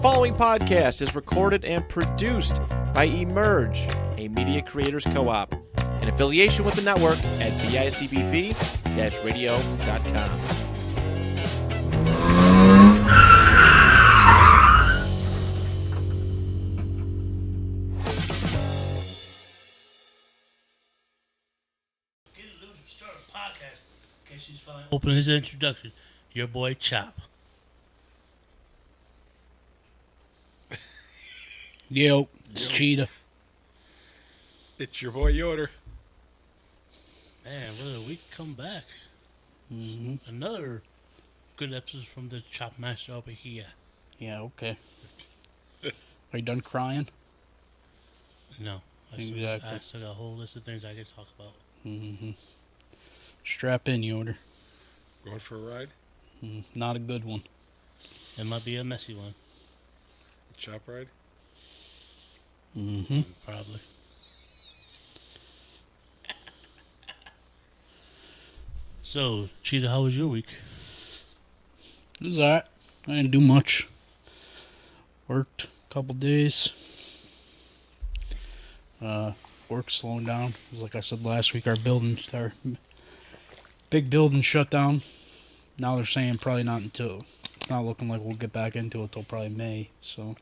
following podcast is recorded and produced by Emerge, a media creators co-op, in affiliation with the network at bicbp-radio.com. Open his introduction. Your boy Chop. Yo, it's Cheetah. It's your boy Yoder. Man, what a week come back. Mm-hmm. Another good episode from the Chop Master over here. Yeah, okay. Are you done crying? No. Exactly. I still got a whole list of things I can talk about. Mm-hmm. Strap in, Yoder. Going for a ride? Not a good one. It might be a messy one. A chop ride? Mm-hmm. Probably. So, Cheetah, how was your week? It was alright. I didn't do much. Worked a couple days. Work slowing down. It was like I said last week, our big building shut down. Now they're saying probably not looking like we'll get back into it till probably May. So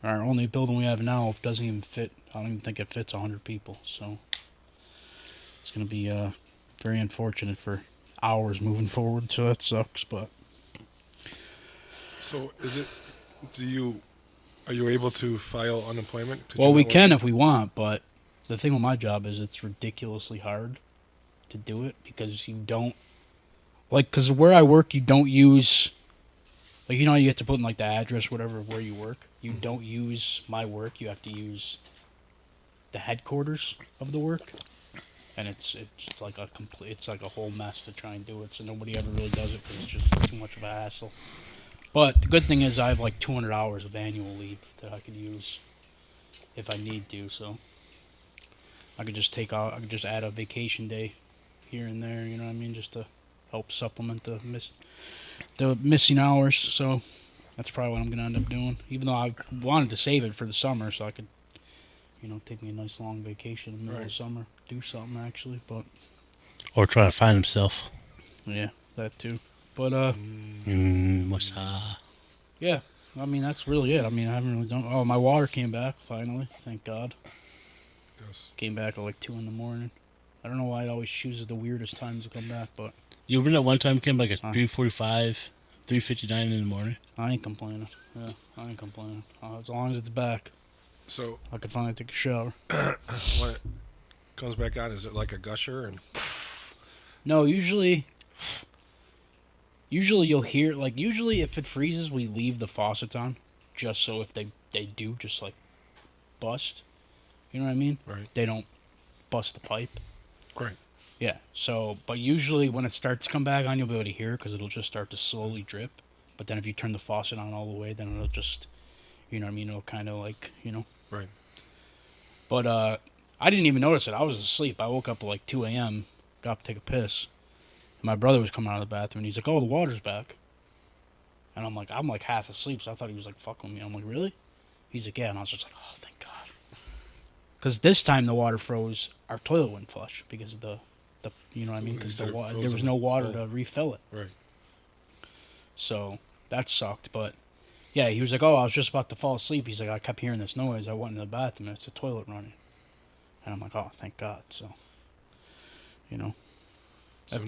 our only building we have now doesn't even fit. I don't even think it fits 100 people. So it's going to be very unfortunate for hours moving forward. So that sucks. But so are you able to file unemployment? Well, we can if we want, but the thing with my job is it's ridiculously hard to do it because you don't, because where I work, you don't use, you have to put in the address, whatever, where you work. You don't use my work. You have to use the headquarters of the work, and it's like a whole mess to try and do it. So nobody ever really does it because it's just too much of a hassle. But the good thing is I have 200 hours of annual leave that I could use if I need to. So I could just add a vacation day here and there, you know what I mean, just to help supplement the missing hours. So that's probably what I'm going to end up doing, even though I wanted to save it for the summer so I could, take me a nice long vacation in the middle of summer, do something actually, but... Or try to find himself. Yeah, that too. But, what's that? Yeah, I mean, that's really it. I mean, I haven't really done... Oh, my water came back, finally, thank God. Yes. Came back at 2 in the morning. I don't know why it always chooses the weirdest times to come back, but... You remember that one time it came at 3:45, 3:59 in the morning? I ain't complaining. Yeah, I ain't complaining. As long as it's back. So... I can finally take a shower. When it comes back on, is it like a gusher? And No, usually you'll hear, usually if it freezes, we leave the faucets on, just so if they do just, bust, you know what I mean? Right. They don't bust the pipe. Right. Yeah, so, but usually when it starts to come back on, you'll be able to hear it, because it'll just start to slowly drip, but then if you turn the faucet on all the way, then it'll just, you know what I mean, it'll kind of Right. But, I didn't even notice it. I was asleep. I woke up at 2 a.m., got up to take a piss. My brother was coming out of the bathroom, and he's like, "Oh, the water's back." And I'm half asleep, so I thought he was, fucking with me. I'm like, "Really?" He's like, "Yeah." And I was just like, "Oh, thank God." Because this time the water froze. Our toilet wouldn't flush because of the you know what I mean? Because there was no water to refill it. Right. So that sucked. But, yeah, he was like, "Oh, I was just about to fall asleep." He's like, "I kept hearing this noise. I went in the bathroom, and it's the toilet running." And I'm like, "Oh, thank God." So,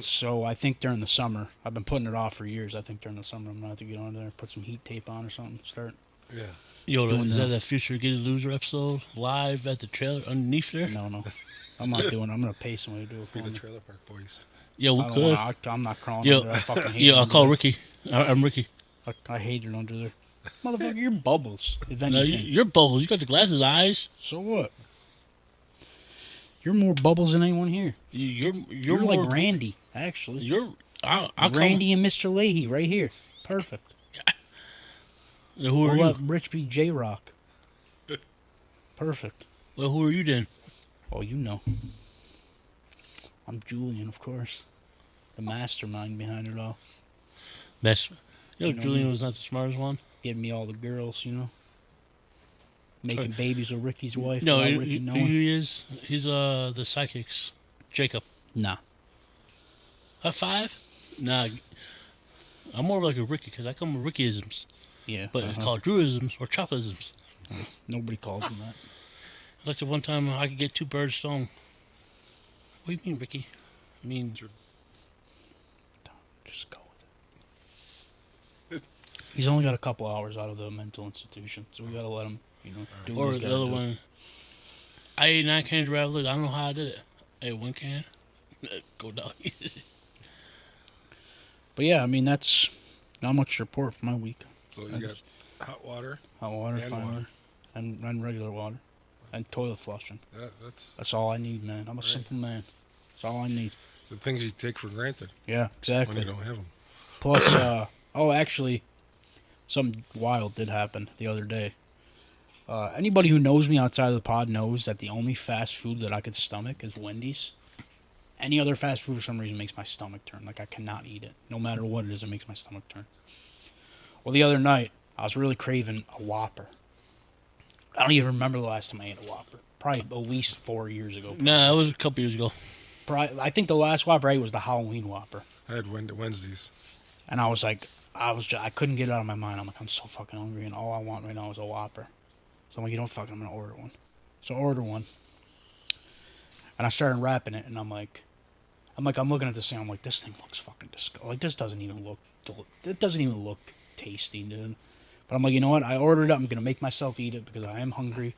So I think during the summer, I've been putting it off for years. I think during the summer I'm going to have to get on there, put some heat tape on or something, start. Yeah. Yoda, is that a future Get a Loser episode live at the trailer underneath there? No. I'm not doing it. I'm going to pay somebody to do it for Be the me. Trailer Park Boys. Yeah, we could. I'm not crawling under there. I fucking hate it. I'll under call there. Ricky. I'm Ricky. I hate it under there. Motherfucker, you're bubbles, if No, anything. you're Bubbles. You got the glasses eyes. So what? You're more bubbles than anyone here. You're like more, Randy, actually. I'll Randy and Mr. Leahy right here. Perfect. Who are We'll you? let Rich be J-Rock. Perfect. Well, who are you then? Oh, you know. I'm Julian, of course. The mastermind behind it all. Julian me. was not the smartest one. giving me all the girls, you know. Making babies with Ricky's wife. No, without who Ricky knowing. he is? He's the psychics. Jacob. Nah. High five? Nah. I'm more like a Ricky because I come with Rickyisms. Yeah. But called Druidisms or Chopisms. Nobody calls him that. Like the one time I could get 2 birds stoned. What do you mean, Ricky? I mean, Just go with it. He's only got a couple hours out of the mental institution, so we gotta let him, you know, do what or he's the gotta other do. one. I ate 9 cans of Rabbit. I don't know how I did it. I ate 1 can. Go down easy. But yeah, I mean, that's not much to report for my week. So you got hot water. Hot water, And finally. water. And regular water. And toilet flushing. That's That's all I need, man. I'm a simple man. That's all I need. the things you take for granted Yeah, when exactly. you don't have them. Plus, actually, something wild did happen the other day. Anybody who knows me outside of the pod knows that the only fast food that I could stomach is Wendy's. Any other fast food for some reason makes my stomach turn. Like, I cannot eat it. No matter what it is, it makes my stomach turn. Well, the other night, I was really craving a Whopper. I don't even remember the last time I ate a Whopper. Probably at least 4 years ago. Nah, it was a couple years ago. I think the last Whopper I ate was the Halloween Whopper. I had Wednesdays. And I was like, I couldn't get it out of my mind. I'm like, I'm so fucking hungry, and all I want right now is a Whopper. So I'm like, you know, fuck, I'm gonna order one. So I ordered one, and I started wrapping it, and I'm looking at this thing. I'm like, this thing looks fucking disgusting. Like, this doesn't even look. It doesn't even look tasty, dude. But I'm like, you know what? I ordered it. I'm gonna make myself eat it because I am hungry.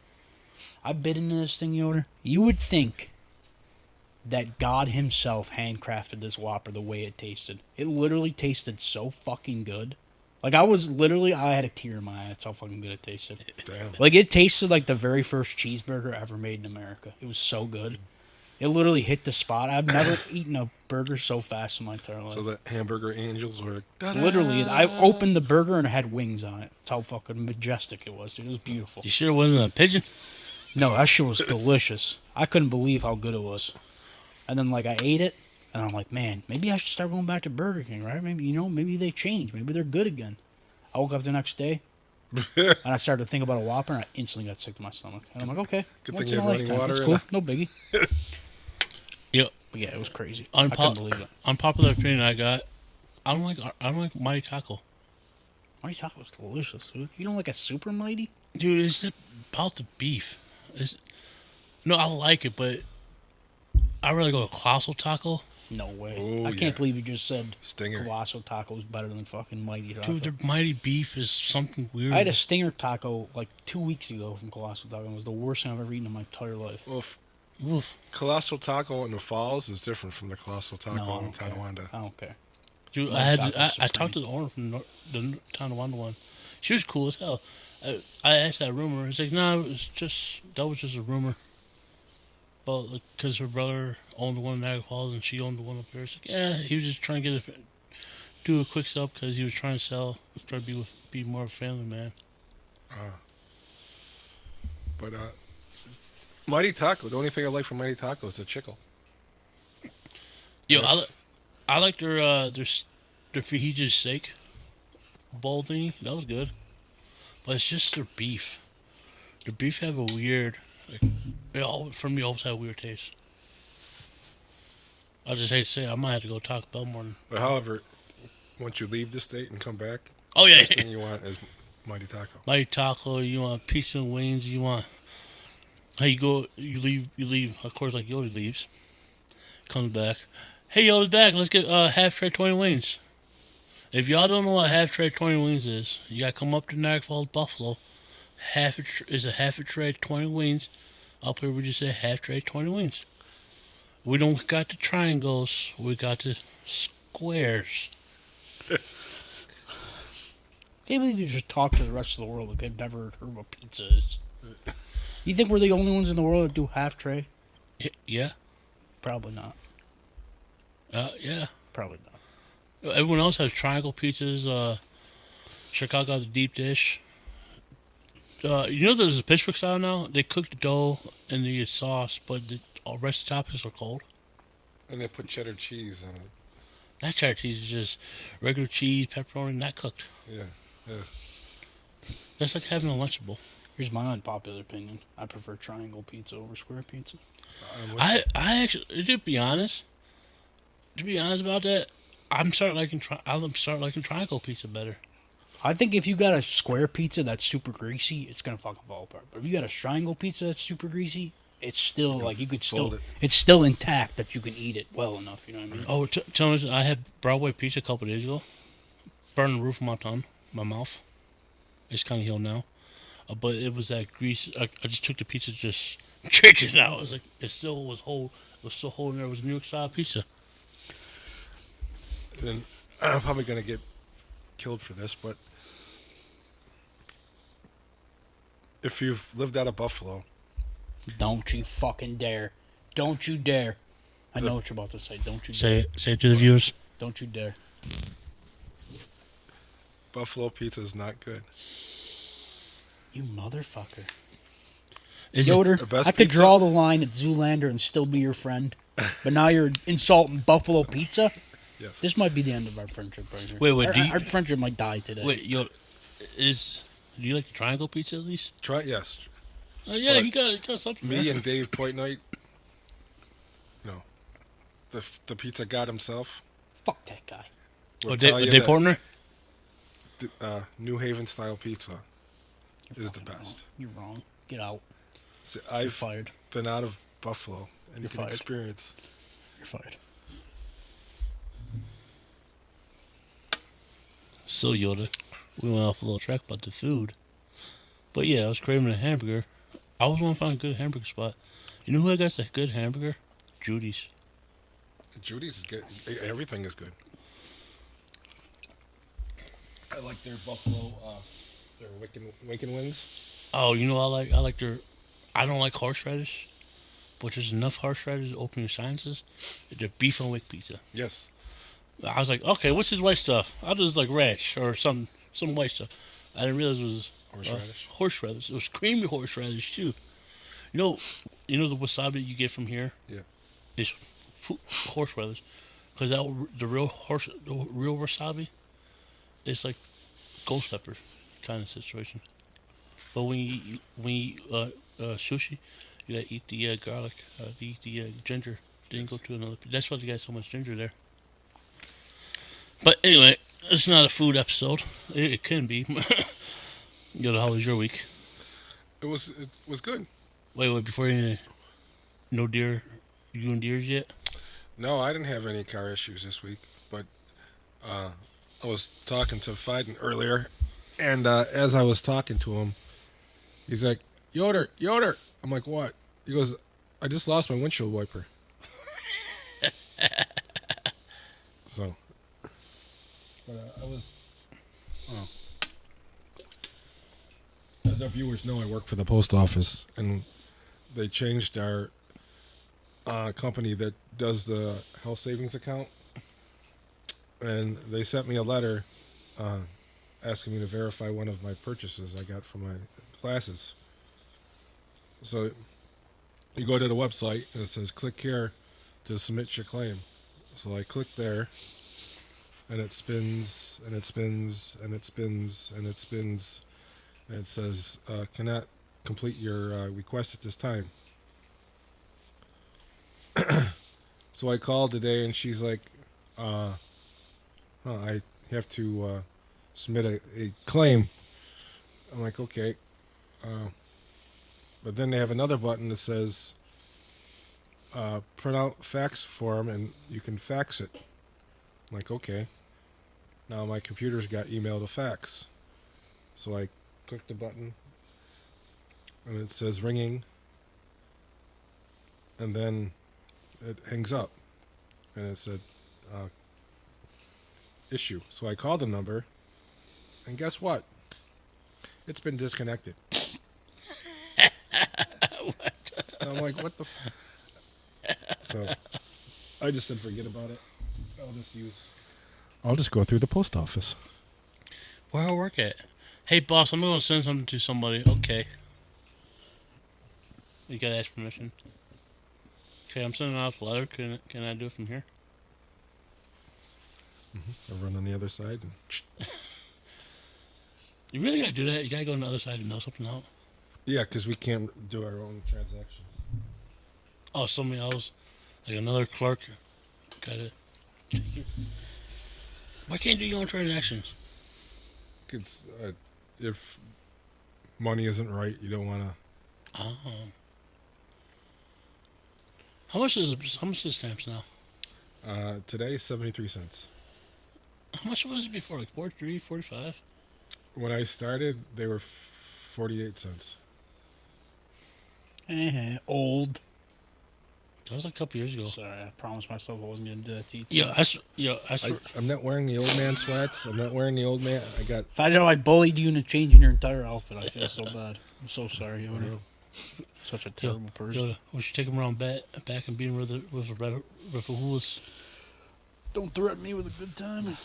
I bit into this thing, Yoder. You would think that God himself handcrafted this Whopper the way it tasted. It literally tasted so fucking good. Like, I had a tear in my eye. That's how fucking good it tasted. Damn. Like, it tasted like the very first cheeseburger ever made in America. It was so good. It literally hit the spot. I've never eaten a burger so fast in my entire life. So the hamburger angels were da-da. Literally, I opened the burger and it had wings on it. That's how fucking majestic it was, dude. It was beautiful. You sure it wasn't a pigeon? No, that shit was delicious. I couldn't believe how good it was. And then, like, I ate it, and I'm like, man, maybe I should start going back to Burger King, right? Maybe, you know, maybe they changed. Maybe they're good again. I woke up the next day, and I started to think about a Whopper, and I instantly got sick to my stomach. And I'm like, okay, Good once thing you in a had running lifetime. water It's in cool, a- no biggie. Yep. But yeah, it was crazy. I couldn't believe it. Unpopular opinion I got. I don't like Mighty Taco. Mighty Taco was delicious, dude. You don't like a super mighty? Dude, it's about the beef. No, I like it, but I'd rather go to Colossal Taco. No way. Oh, I can't yeah. believe you just said Stinger. Colossal Taco is better than fucking Mighty Taco. Dude, their Mighty Beef is something weird. I had a Stinger Taco like 2 weeks ago from Colossal Taco. It was the worst thing I've ever eaten in my entire life. Well, Oof. Colossal Taco in the Falls is different from the Colossal No, Taco I in don't care. Tonawanda. I don't care. Dude, Mighty Taco's I supreme. talked to the owner from the Tonawanda one. She was cool as hell. I asked that rumor. It's like, nah, that was just a rumor. But because her brother owned the one in Niagara Falls and she owned the one up here. It's like, yeah, he was just trying to do a quick sell because he was trying to sell, trying to be more of a family man. But Mighty Taco, the only thing I like from Mighty Taco is the chickle. Yo, That's- I like their fajita steak bowl thingy. That was good. But it's just their beef. Their beef have a weird, for me, always have a weird taste. I just hate to say it, I might have to go Taco Bell more. But however, once you leave the state and come back, Oh yeah, the first thing you want is Mighty Taco. Mighty Taco. You want pizza and wings. You want. How you leave. Of course, like Yoder leaves, comes back. Hey, Yoder's back. Let's get half tray 20 wings. If y'all don't know what half tray 20 wings is, you gotta come up to Niagara Falls, Buffalo. Half a tray 20 wings. Up here we just say half tray 20 wings. We don't got the triangles. We got the squares. Can't believe you just talk to the rest of the world like they've never heard what pizza is. You think we're the only ones in the world that do half tray? Yeah. Probably not. Yeah. Probably not. Everyone else has triangle pizzas. Chicago got the deep dish. You know there's a Pittsburgh style now? They cook the dough and they get sauce, but the rest of the toppings are cold. And they put cheddar cheese on it. That cheddar cheese is just regular cheese, pepperoni, not cooked. Yeah, yeah. That's like having a Lunchable. Here's my unpopular opinion. I prefer triangle pizza over square pizza. I actually, to be honest about that, I'm starting liking triangle pizza better. I think if you got a square pizza that's super greasy, it's gonna fucking fall apart. But if you got a triangle pizza that's super greasy, it's still like you could still, it's still intact that you can eat it well enough. You know what I mean? Oh, tell me, I had Broadway pizza a couple days ago. Burned the roof of my tongue, my mouth. It's kind of healed now, but it was that grease. I just took the pizza, just checked it out. It was like it still was whole. It was still whole in there. It was New York style pizza. And I'm probably gonna get killed for this, but if you've lived out of Buffalo, Don't you fucking dare! Don't you dare! I know what you're about to say. Don't you Say dare! it. Say it to the viewers. Don't you dare! Buffalo pizza is not good. You motherfucker! Is Yoder, the best I could pizza? draw the line at Zoolander and still be your friend, but now you're insulting Buffalo pizza. Yes. This might be the end of our friendship right here. Wait, Our, do you- our friendship might die today. Wait, do you like the triangle pizza at least? Try yes. Oh yeah, But he got something. Me there. and Dave Poitnight, no, the pizza god himself. Fuck that guy. Will Oh, tell you Dave that Portner. New Haven style pizza is the Fucking wrong. best. You're wrong. Get out. So You're I've fired. been out of Buffalo, and you You're can fired. experience. You're fired. So Yoda, we went off a little track about the food, but yeah, I was craving a hamburger. I always want to find a good hamburger spot. You know who I got a good hamburger? Judy's. Judy's is good. Everything is good. I like their buffalo, their Wiccan wings. Oh, you know I like their. I don't like horseradish, but there's enough horseradish to open your sinuses. Their beef and wick pizza. Yes. I was like, okay, what's this white stuff? I thought it was like radish or some white stuff. I didn't realize it was Horseradish. Horseradish. It was creamy horseradish too. You know the wasabi you get from here. Yeah. Is horseradish, because the real wasabi, it's like ghost pepper kind of situation. But when you eat sushi, you gotta eat the garlic, you eat the ginger. Then go to another. That's why they got so much ginger there. But anyway, it's not a food episode. It can be. Yoda, how was your week? It was good. Wait, before you and deers yet? No, I didn't have any car issues this week, but I was talking to Fiden earlier, and as I was talking to him, he's like, Yoder. I'm like, what? He goes, I just lost my windshield wiper. So, but I was, as our viewers know, I work for the post office, and they changed our company that does the health savings account, and they sent me a letter asking me to verify one of my purchases I got for my glasses. So you go to the website and it says click here to submit your claim. So I click there, and it spins and it spins and it spins and it spins, and it says cannot complete your request at this time. So I called today, and she's like, I have to submit a claim. I'm like, okay. But then they have another button that says print out fax form, and you can fax it. I'm like, okay. Now my computer's got email to fax. So I click the button, and it says ringing, and then it hangs up, and it said issue. So I called the number, and guess what? It's been disconnected. What? And I'm like, what the So I just said forget about it. I'll just go through the post office. Where I work at? Hey boss, I'm gonna send something to somebody. Okay. You gotta ask permission. Okay, I'm sending out a letter. Can I do it from here? I run on the other side, and You really gotta do that. You gotta go on the other side and mail something out. Yeah, because we can't do our own transactions. Oh, somebody else, like another clerk, gotta take it. Why can't you do your own transactions? Because if money isn't right, you don't want to. Oh. How much is stamps now? Today, 73 cents. How much was it before? Like 43, 45? When I started, they were 48 cents. Old. That was like a couple years ago. Sorry, I promised myself I wasn't going to do that to you. I'm not wearing the old man sweats. I'm not wearing the old man. If I know I bullied you into changing your entire outfit, I feel so bad. I'm so sorry, Yoder. Such a terrible person. Yoda, we should take him around back and beat him with a horse. Don't threaten me with a good time.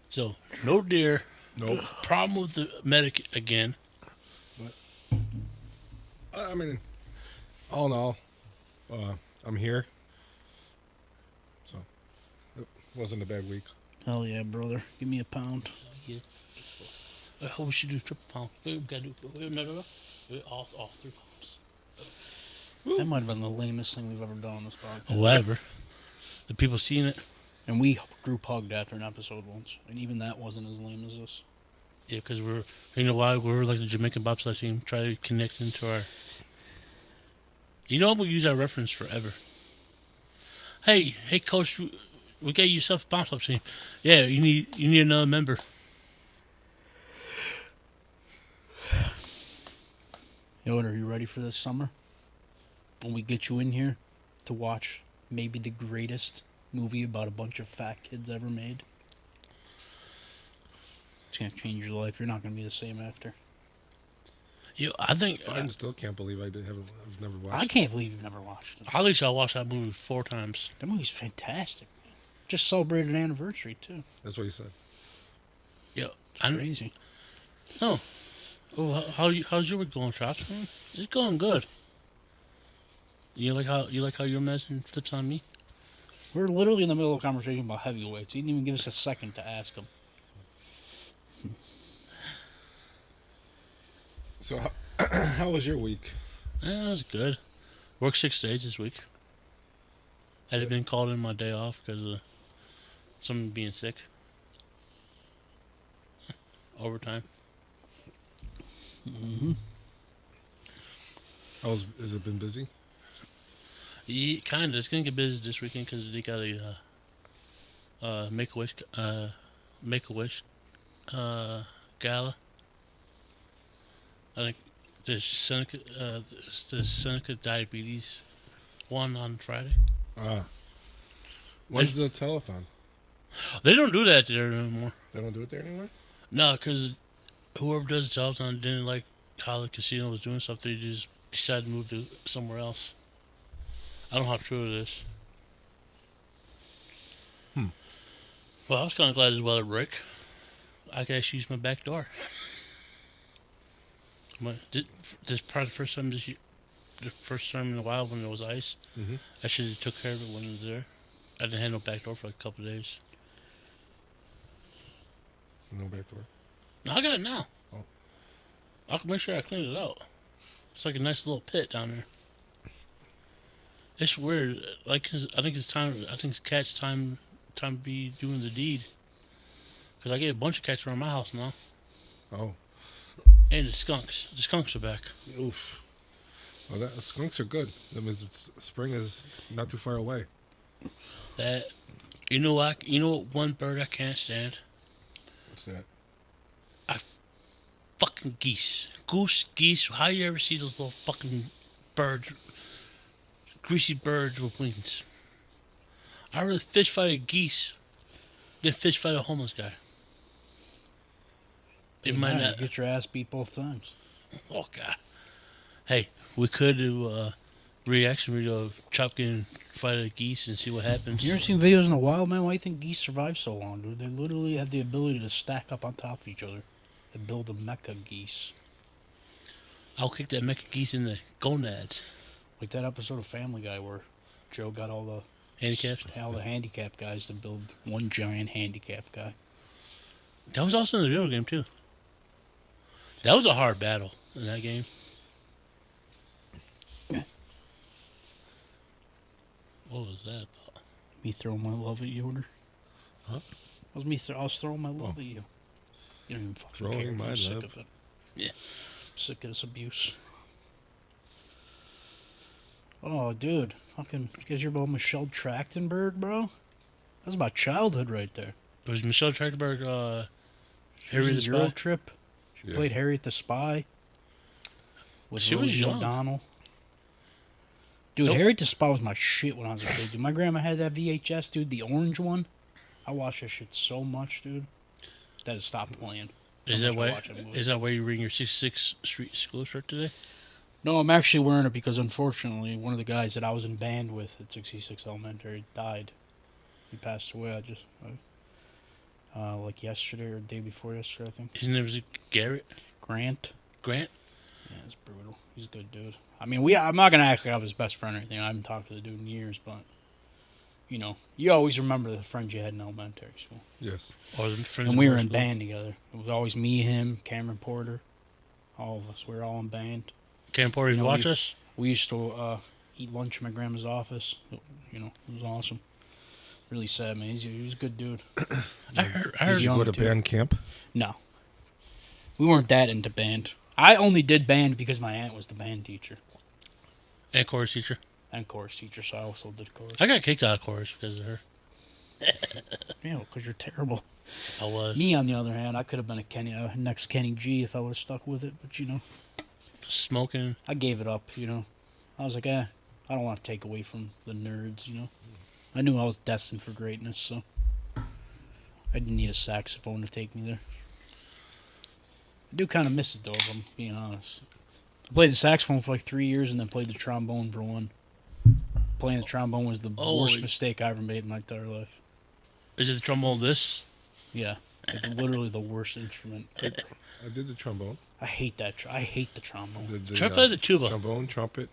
So, no deer. Nope. Problem with the medic again. I mean, all in all, I'm here. So, it wasn't a bad week. Hell yeah, brother. Give me a pound. Yeah. I hope we should do triple pound. We gotta do no. All 3 pounds. That might have been the lamest thing we've ever done on this podcast. Whatever. The people seeing it. And we group hugged after an episode once. And even that wasn't as lame as this. Yeah, because you know why? We're like the Jamaican bobsled team. Try to connect into our. You know, we'll use that reference forever. Hey, coach, we got yourself a bobsled team. Yeah, you need another member. Yoder, are you ready for this summer? When we get you in here to watch maybe the greatest movie about a bunch of fat kids ever made. It's going to change your life. You're not going to be the same after. I think... I still can't believe I've never watched I can't believe you've never watched it. At least I watched that movie 4 times. That movie's fantastic. Just celebrated an anniversary, too. That's what he said. Yeah. It's crazy. Oh. Oh, how's your week going, Chops? It's going good. You like how your medicine flips on me? We're literally in the middle of a conversation about heavyweights. You didn't even give us a second to ask him. So, how was your week? Yeah, it was good. Worked 6 days this week. Had been called in my day off because of someone being sick. Overtime. Mm-hmm. Has it been busy? Yeah, kind of. It's gonna get busy this weekend because they got a Make-A-Wish gala. I think the Seneca Diabetes one on Friday. When's the telethon? They don't do that there anymore. They don't do it there anymore? No, because whoever does the telethon didn't like how the casino was doing stuff. They just decided to move to somewhere else. I don't know how true it is. Well, I was kind of glad this weather break. I could actually use my back door. This is probably the first time this year, the first time in a while when there was ice. Mm-hmm. I should have took care of it when it was there. I didn't have no back door for like a couple of days. No back door? No, I got it now. Oh. I can make sure I clean it out. It's like a nice little pit down there. It's weird. Like, I think it's time. I think it's cats' time to be doing the deed. Because I get a bunch of cats around my house now. Oh. And the skunks. The skunks are back. Oof. Well, skunks are good. That means spring is not too far away. That, you know what? You know what? One bird I can't stand. What's that? Fucking geese. Geese. How you ever see those little fucking birds? Greasy birds with wings. I rather fish fight a geese than fish fight a homeless guy. It might not. Get your ass beat both times. Oh God. Hey, we could do a reaction video of Chop getting fight a geese and see what happens. You ever seen videos in the wild, man? Why do you think geese survive so long, dude? They literally have the ability to stack up on top of each other and build a mecha geese. I'll kick that mecha geese in the gonads. Like that episode of Family Guy where Joe got all the... Handicaps? All the handicap guys to build one giant handicap guy. That was also in the video game too. That was a hard battle in that game. What was that? Me throwing my love at Yoder. Huh? That was me. I was throwing my love at you. You don't even fucking Throwing care. my I'm sick love. of it. Yeah. I'm sick of this abuse. Oh, dude. Fucking, you guys hear about Michelle Trachtenberg, bro? That's my childhood right there. It was Michelle Trachtenberg, She was Harry in the Euro Spy. Trip. She Yeah. played Harriet the Spy. With She was Rosie young. O'Donnell. Dude, Nope. Harriet the Spy was my shit when I was a kid, dude. My grandma had that VHS, dude, the orange one. I watched that shit so much, dude. That it stopped playing. Is So that much I why? watch that movie. Is that why you're wearing your 66th Street school shirt today? No, I'm actually wearing it because, unfortunately, one of the guys that I was in band with at 66 Elementary died. He passed away. Like yesterday or the day before yesterday, I think. His name was Garrett Grant. Grant. Yeah, it's brutal. He's a good dude. I mean, I'm not gonna act like I'm his best friend or anything. I haven't talked to the dude in years, but you know, you always remember the friends you had in elementary school. Yes. Or the friends. And we were middle in school. band together. It was always me, him, Cameron Porter, all of us. We were all in band. Cam Porter, you You know, watch we- us? We used to eat lunch in my grandma's office. You know, it was awesome. Really sad, man. He was a good dude. I heard. Did you young go to too. band camp? No, we weren't that into band. I only did band because my aunt was the band teacher And chorus teacher. and chorus teacher, so I also did chorus. I got kicked out of chorus because of her. Yeah, because you're terrible. I was Me, on the other hand, I could have been a next Kenny G if I would have stuck with it. But, you know, smoking. I gave it up, you know. I was like, I don't want to take away from the nerds, you know. I knew I was destined for greatness, so I didn't need a saxophone to take me there. I do kind of miss it, though, if I'm being honest. I played the saxophone for like 3 years and then played the trombone for one. Playing the trombone was the worst Holy- mistake I ever made in my entire life. Is it the trombone? This? Yeah, it's literally the worst instrument. I did the trombone. I hate that. I hate the trombone. Did the, Try to play the tuba. trombone, trumpet,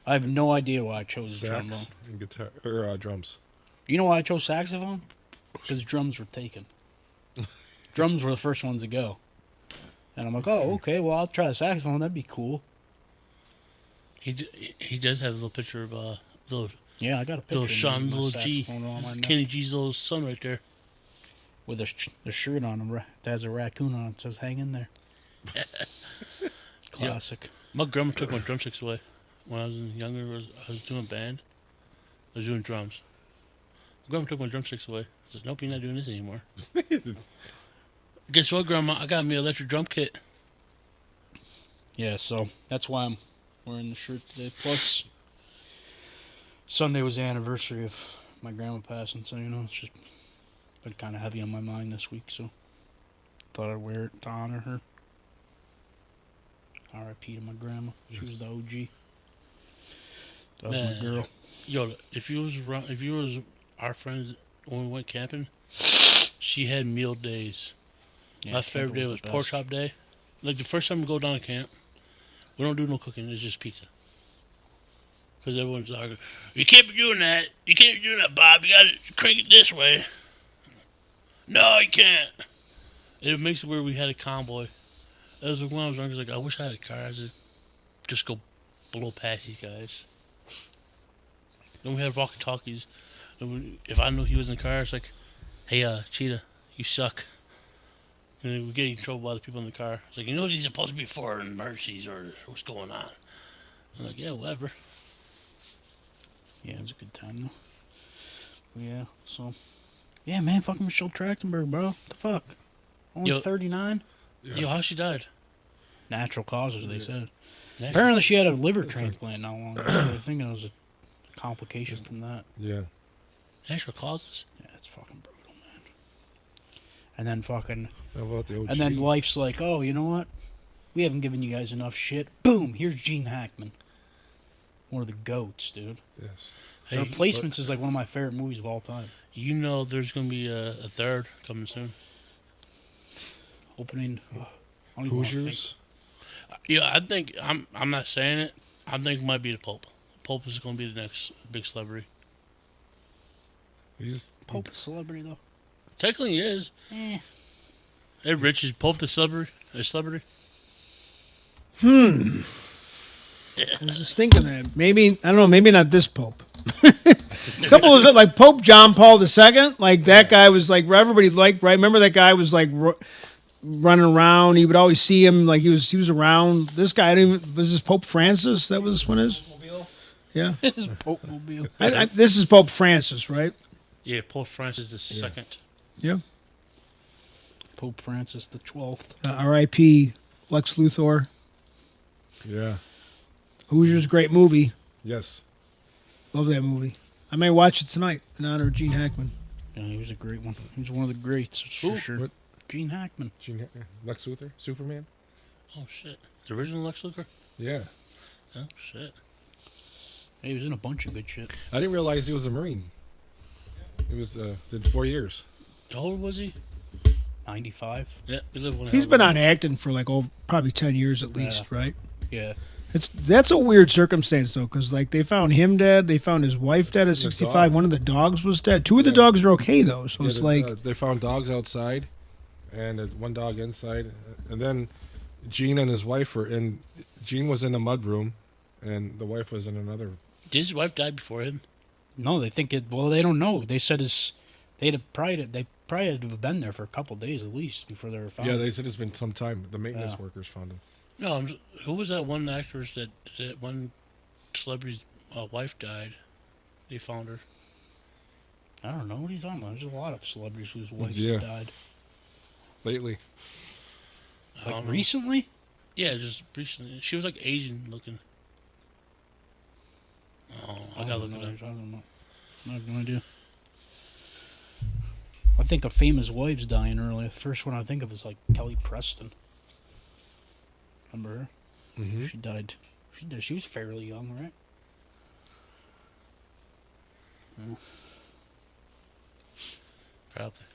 I have no idea why I chose the trombone. sax, and guitar or drums. You know why I chose saxophone? Because drums were taken. Drums were the first ones to go. And I'm like, oh, okay, well, I'll try the saxophone. That'd be cool. He does have a little picture of little Yeah, I got a picture little of Sean, my little G, saxophone on my neck Kenny G's little son right there. with a shirt on him that has a raccoon on it. It says, hang in there. Classic. My grandma took my drumsticks away when I was younger. I was doing band. I was doing drums. My grandma took my drumsticks away. I said, "Nope, you're not doing this anymore." Guess what, Grandma? I got me an electric drum kit. Yeah, so that's why I'm wearing the shirt today. Plus, Sunday was the anniversary of my grandma passing, so, you know, it's just been kind of heavy on my mind this week, so thought I'd wear it to honor her. R.I.P. to my grandma. She was the OG. That was Man. my girl. Yo, if you was our friends when we went camping, she had meal days. Yeah, My favorite day Kendall was the pork best. chop day. Like the first time we go down to camp, we don't do no cooking. It's just pizza. Because everyone's like, "You can't be doing that. You can't be doing that, Bob. You got to crank it this way." No, you can't. It makes it where we had a convoy. That was when I was younger. I was like, I wish I had a car. I would just go blow past these guys. Then we had walkie-talkies. If I knew he was in the car, it's like, "Hey, Cheetah, you suck." And then we get in trouble by the people in the car. It's like, "You know what he's supposed to be for in emergencies or what's going on?" I'm like, "Yeah, whatever." Yeah, it was a good time, though. Yeah, so. Yeah, man, fucking Michelle Trachtenberg, bro. What the fuck? Only Yo- 39? Yes. Yo, how she died? Natural causes, they said. Naturally. Apparently, she had a liver transplant not long ago. I think it was a complication from that. Yeah. Natural causes? Yeah, it's fucking brutal, man. And then fucking, How about the OG? and then life's like, oh, you know what? We haven't given you guys enough shit. Boom! Here's Gene Hackman. One of the goats, dude. Yes. The Hey, Replacements is like one of my favorite movies of all time. you know there's going to be a third coming soon. Opening. I don't even wanna think. Hoosiers. Yeah, I think, I'm not saying it, I think it might be the Pope. Pope is going to be the next big celebrity. He's Pope a celebrity though. Technically he is. Eh. Hey, Rich, is Pope the celebrity? A celebrity? I was just thinking that maybe I don't know. Maybe not this Pope. A couple of like Pope John Paul II. Like that guy was like everybody liked. Right? Remember that guy was like running around. He would always see him. Like he was around. This guy was this Pope Francis. That was when his. Yeah. His Pope Mobile. This is Pope Francis, right? Yeah, Pope Francis the second. Yeah. Pope Francis the 12th. R.I.P. Lex Luthor. Yeah. Hoosiers, great movie. Yes. Love that movie. I may watch it tonight in honor of Gene Hackman. Yeah, he was a great one. He was one of the greats, for sure. What? Gene Hackman. Lex Luthor? Superman? Oh, shit. The original Lex Luthor? Yeah. Oh, shit. He was in a bunch of good shit. I didn't realize he was a Marine. He was did 4 years. How old was he? 95. Yeah, he lived one. He's been on acting for like probably 10 years at least, right? Yeah. That's a weird circumstance though, because like they found him dead, they found his wife dead at 65. One of the dogs was dead. Two of the dogs are okay though, so it's like they found dogs outside, and one dog inside, and then Gene and his wife were in. Gene was in the mud room, and the wife was in another. Did his wife die before him? No, they think it. Well, they don't know. They said they probably had to have been there for a couple days at least before they were found. Yeah, they said it's been some time. The maintenance workers found him. No, who was that one actress that one celebrity's wife died? They found her. I don't know what he's talking about. There's a lot of celebrities whose wives died. Lately. Like recently? Yeah, just recently. She was like Asian looking. Oh, I gotta look it up. I don't know. I have no idea. I think of famous wives dying early. The first one I think of is like Kelly Preston. Remember her? Mm-hmm. She died. She was fairly young, right? Yeah. Probably.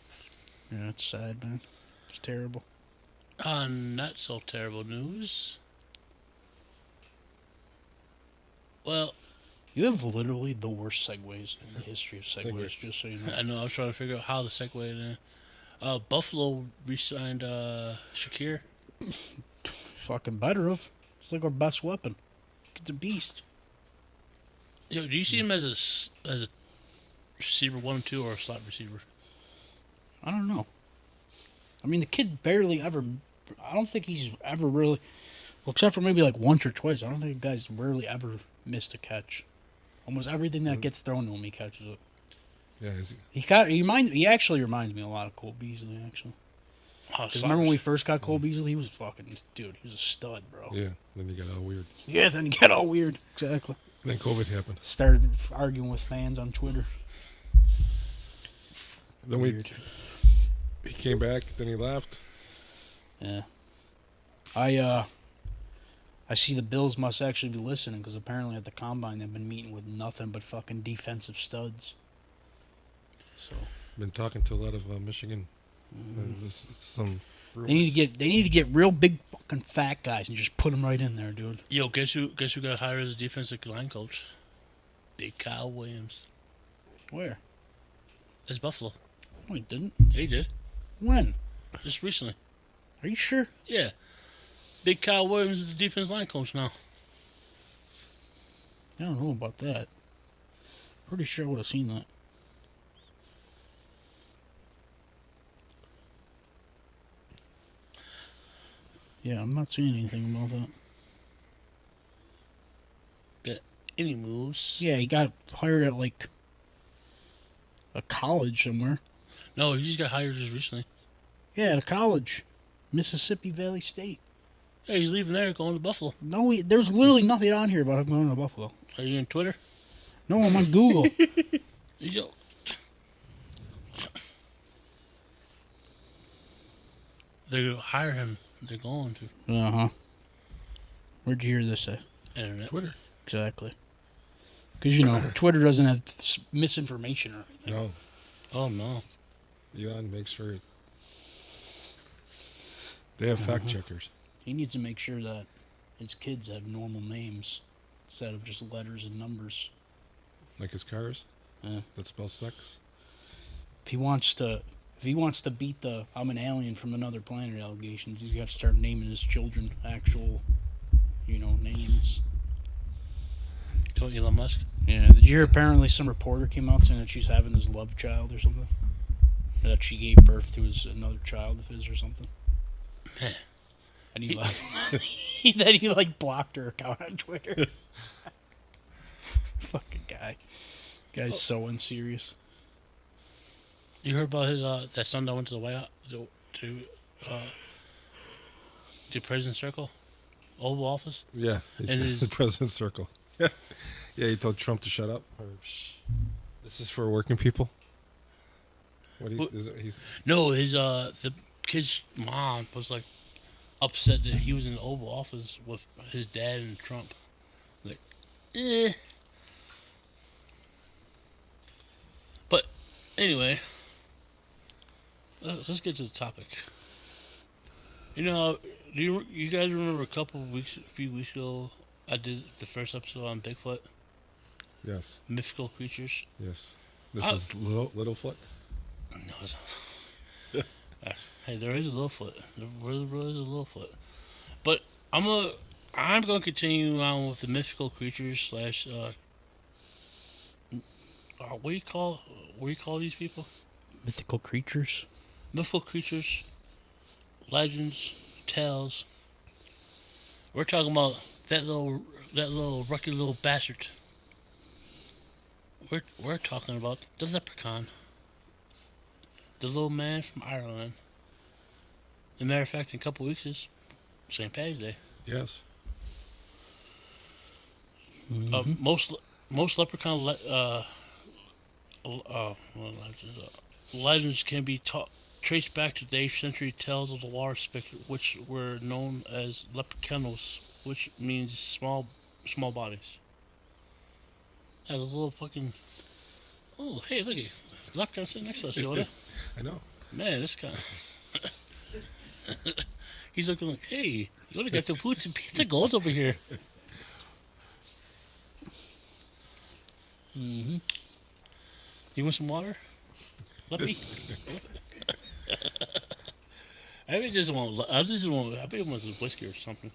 Yeah, it's sad, man. It's terrible. Not so terrible news. Well, you have literally the worst segues in the history of segues, just so you know. I know, I was trying to figure out how to segue it in. Buffalo re-signed Shakir. Fucking better of. It's like our best weapon. It's a beast. Yo, do you see him as a receiver 1 and 2 or a slot receiver? I don't know. I mean, the kid barely ever. I don't think he's ever really. Well, except for maybe like once or twice. I don't think the guy's rarely ever missed a catch. Almost everything that gets thrown to him, he catches it. Yeah, he actually reminds me a lot of Cole Beasley, actually. Because remember when we first got Cole Beasley? He was fucking, dude, he was a stud, bro. Yeah, then he got all weird. Yeah, then he got all weird. Exactly. And then COVID happened. Started arguing with fans on Twitter. Then he came back, then he left. Yeah. I see the Bills must actually be listening because apparently at the Combine they've been meeting with nothing but fucking defensive studs. So Been talking to a lot of Michigan. Some they need to get real big fucking fat guys and just put them right in there, dude. Yo, guess who got hired as a defensive line coach? Big Kyle Williams. Where? It's Buffalo. No, he didn't. Yeah, he did. When? Just recently. Are you sure? Yeah. Big Kyle Williams is the defense line coach now. I don't know about that. Pretty sure I would have seen that. Yeah, I'm not seeing anything about that. Got any moves? Yeah, he got hired at like a college somewhere. No, he just got hired just recently. Yeah, at a college. Mississippi Valley State. Yeah, he's leaving there, going to Buffalo. No, there's literally nothing on here about him going to Buffalo. Are you on Twitter? No, I'm on Google. Yo. They're going to hire him. They're going to. Uh-huh. Where'd you hear this at? Internet. Twitter. Exactly. Because, Twitter doesn't have misinformation or anything. No. Oh, no. Elon makes sure they have fact checkers. He needs to make sure that his kids have normal names instead of just letters and numbers. Like his cars? Yeah. That spell sex? If he wants to If he wants to beat the "I'm an alien from another planet" allegations, he's got to start naming his children actual, names. Don't Elon Musk? Yeah. Did you hear? Apparently, some reporter came out saying that she's having his love child or something. Or that she gave birth to another child of his or something. And he blocked her account on Twitter. Fucking guy. Guy's so unserious. You heard about his that son that went to the White House to President's Circle, Oval Office? Yeah, And the president's circle. Yeah, he told Trump to shut up. This is for working people. He's No, his the kid's mom was like upset that he was in the Oval Office with his dad and Trump. Like, But anyway, let's get to the topic. Do you guys remember a few weeks ago, I did the first episode on Bigfoot, yes, mythical creatures. yes. This is Littlefoot. No, it's not. Hey, there is a Littlefoot. There really is a Littlefoot. But I'm gonna continue on with the mythical creatures slash what do you call these people? Mythical creatures. Mythical creatures, legends, tales. We're talking about that little rugged little bastard. We're talking about the leprechaun, the little man from Ireland. As a matter of fact, in a couple of weeks is St. Patty's Day. Yes. Mm-hmm. Most leprechaun legends can be traced back to the 8th century tales of the water spirit, which were known as leprechauns, which means small bodies. Has a little fucking. Oh, hey, look at leprechaun sitting next to us, Yoda. I know. Man, this guy. He's looking like, hey, Yoda got the foods and pizza goals over here. Mm-hmm. You want some water? Let me. I bet he wants some whiskey or something.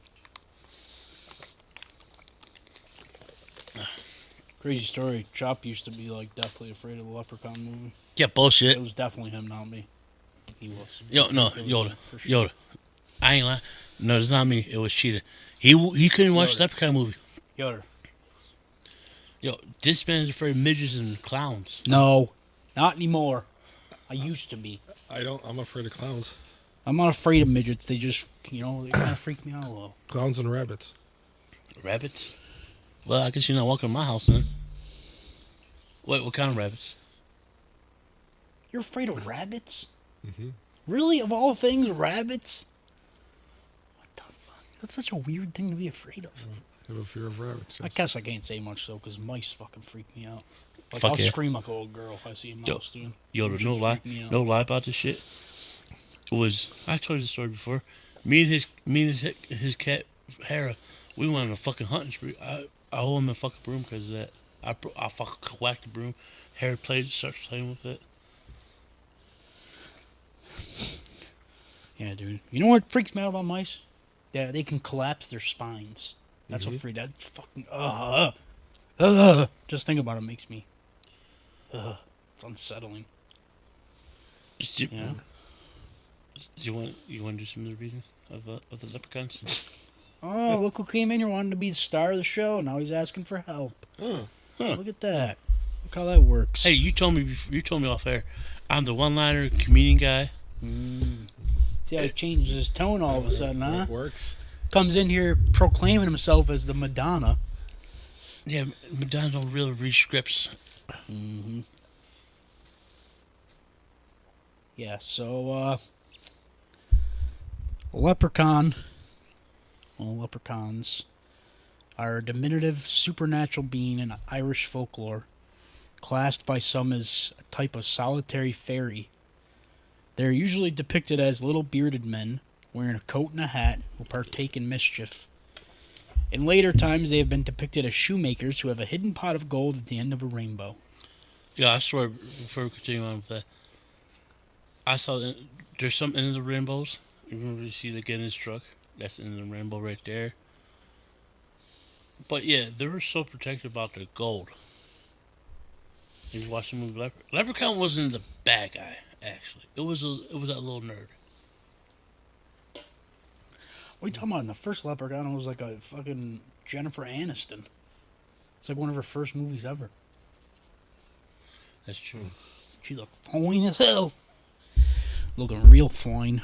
Crazy story. Chop used to be definitely afraid of the Leprechaun movie. Yeah, bullshit. It was definitely him, not me. He was. Yoda. him, for sure. Yoda. I ain't lying. No, it's not me. It was Cheetah. He couldn't watch Yoder. the Leprechaun movie. Yoder. Yo, this man is afraid of midgets and clowns. No, not anymore. I used to be. I'm afraid of clowns. I'm not afraid of midgets. They just, they kind of freak me out a little. Clowns and rabbits. Rabbits? Well, I guess you're not welcome to my house then. Wait, what kind of rabbits? You're afraid of rabbits? Mm-hmm. Really? Of all things, rabbits? What the fuck? That's such a weird thing to be afraid of. I have a fear of rabbits. I guess I can't say much, though, because mice fucking freak me out. Fuck I'll yeah. scream like a little girl if I see a mouse, dude. Yoda, It no just lie. freak me out. No lie about this shit. I told you the story before. Me and his cat, Hera, we went on a fucking hunting spree. I owe him a fucking broom because of that. I fucking whacked the broom. Hera starts playing with it. Yeah, dude. You know what freaks me out about mice? Yeah, they can collapse their spines. That's what freaks. That fucking. Just think about it makes me. It's unsettling. Yeah. Do you want to do some of the reading of the leprechauns? Oh, look who came in here wanting to be the star of the show. Now he's asking for help. Huh. Look at that. Look how that works. Hey, you told me off air. I'm the one-liner comedian guy. See how he changes his tone all of a sudden, huh? It works. Comes in here proclaiming himself as the Madonna. Yeah, Madonna don't really read scripts. Mm-hmm. Yeah, so, leprechaun, well, leprechauns are a diminutive supernatural being in Irish folklore, classed by some as a type of solitary fairy. They're usually depicted as little bearded men, wearing a coat and a hat, who partake in mischief. In later times, they have been depicted as shoemakers who have a hidden pot of gold at the end of a rainbow. Yeah, I swear, before we continue on with that, I saw there's some Into the Rainbows. You remember you see the get in his truck? That's in the rainbow right there. But yeah, they were so protective about their gold. You watch the movie Leprechaun wasn't the bad guy, actually. It was that little nerd. What are you talking about? In the first Leprechaun, it was like a fucking Jennifer Aniston. It's like one of her first movies ever. That's true. She looked fine as hell. Looking real fine.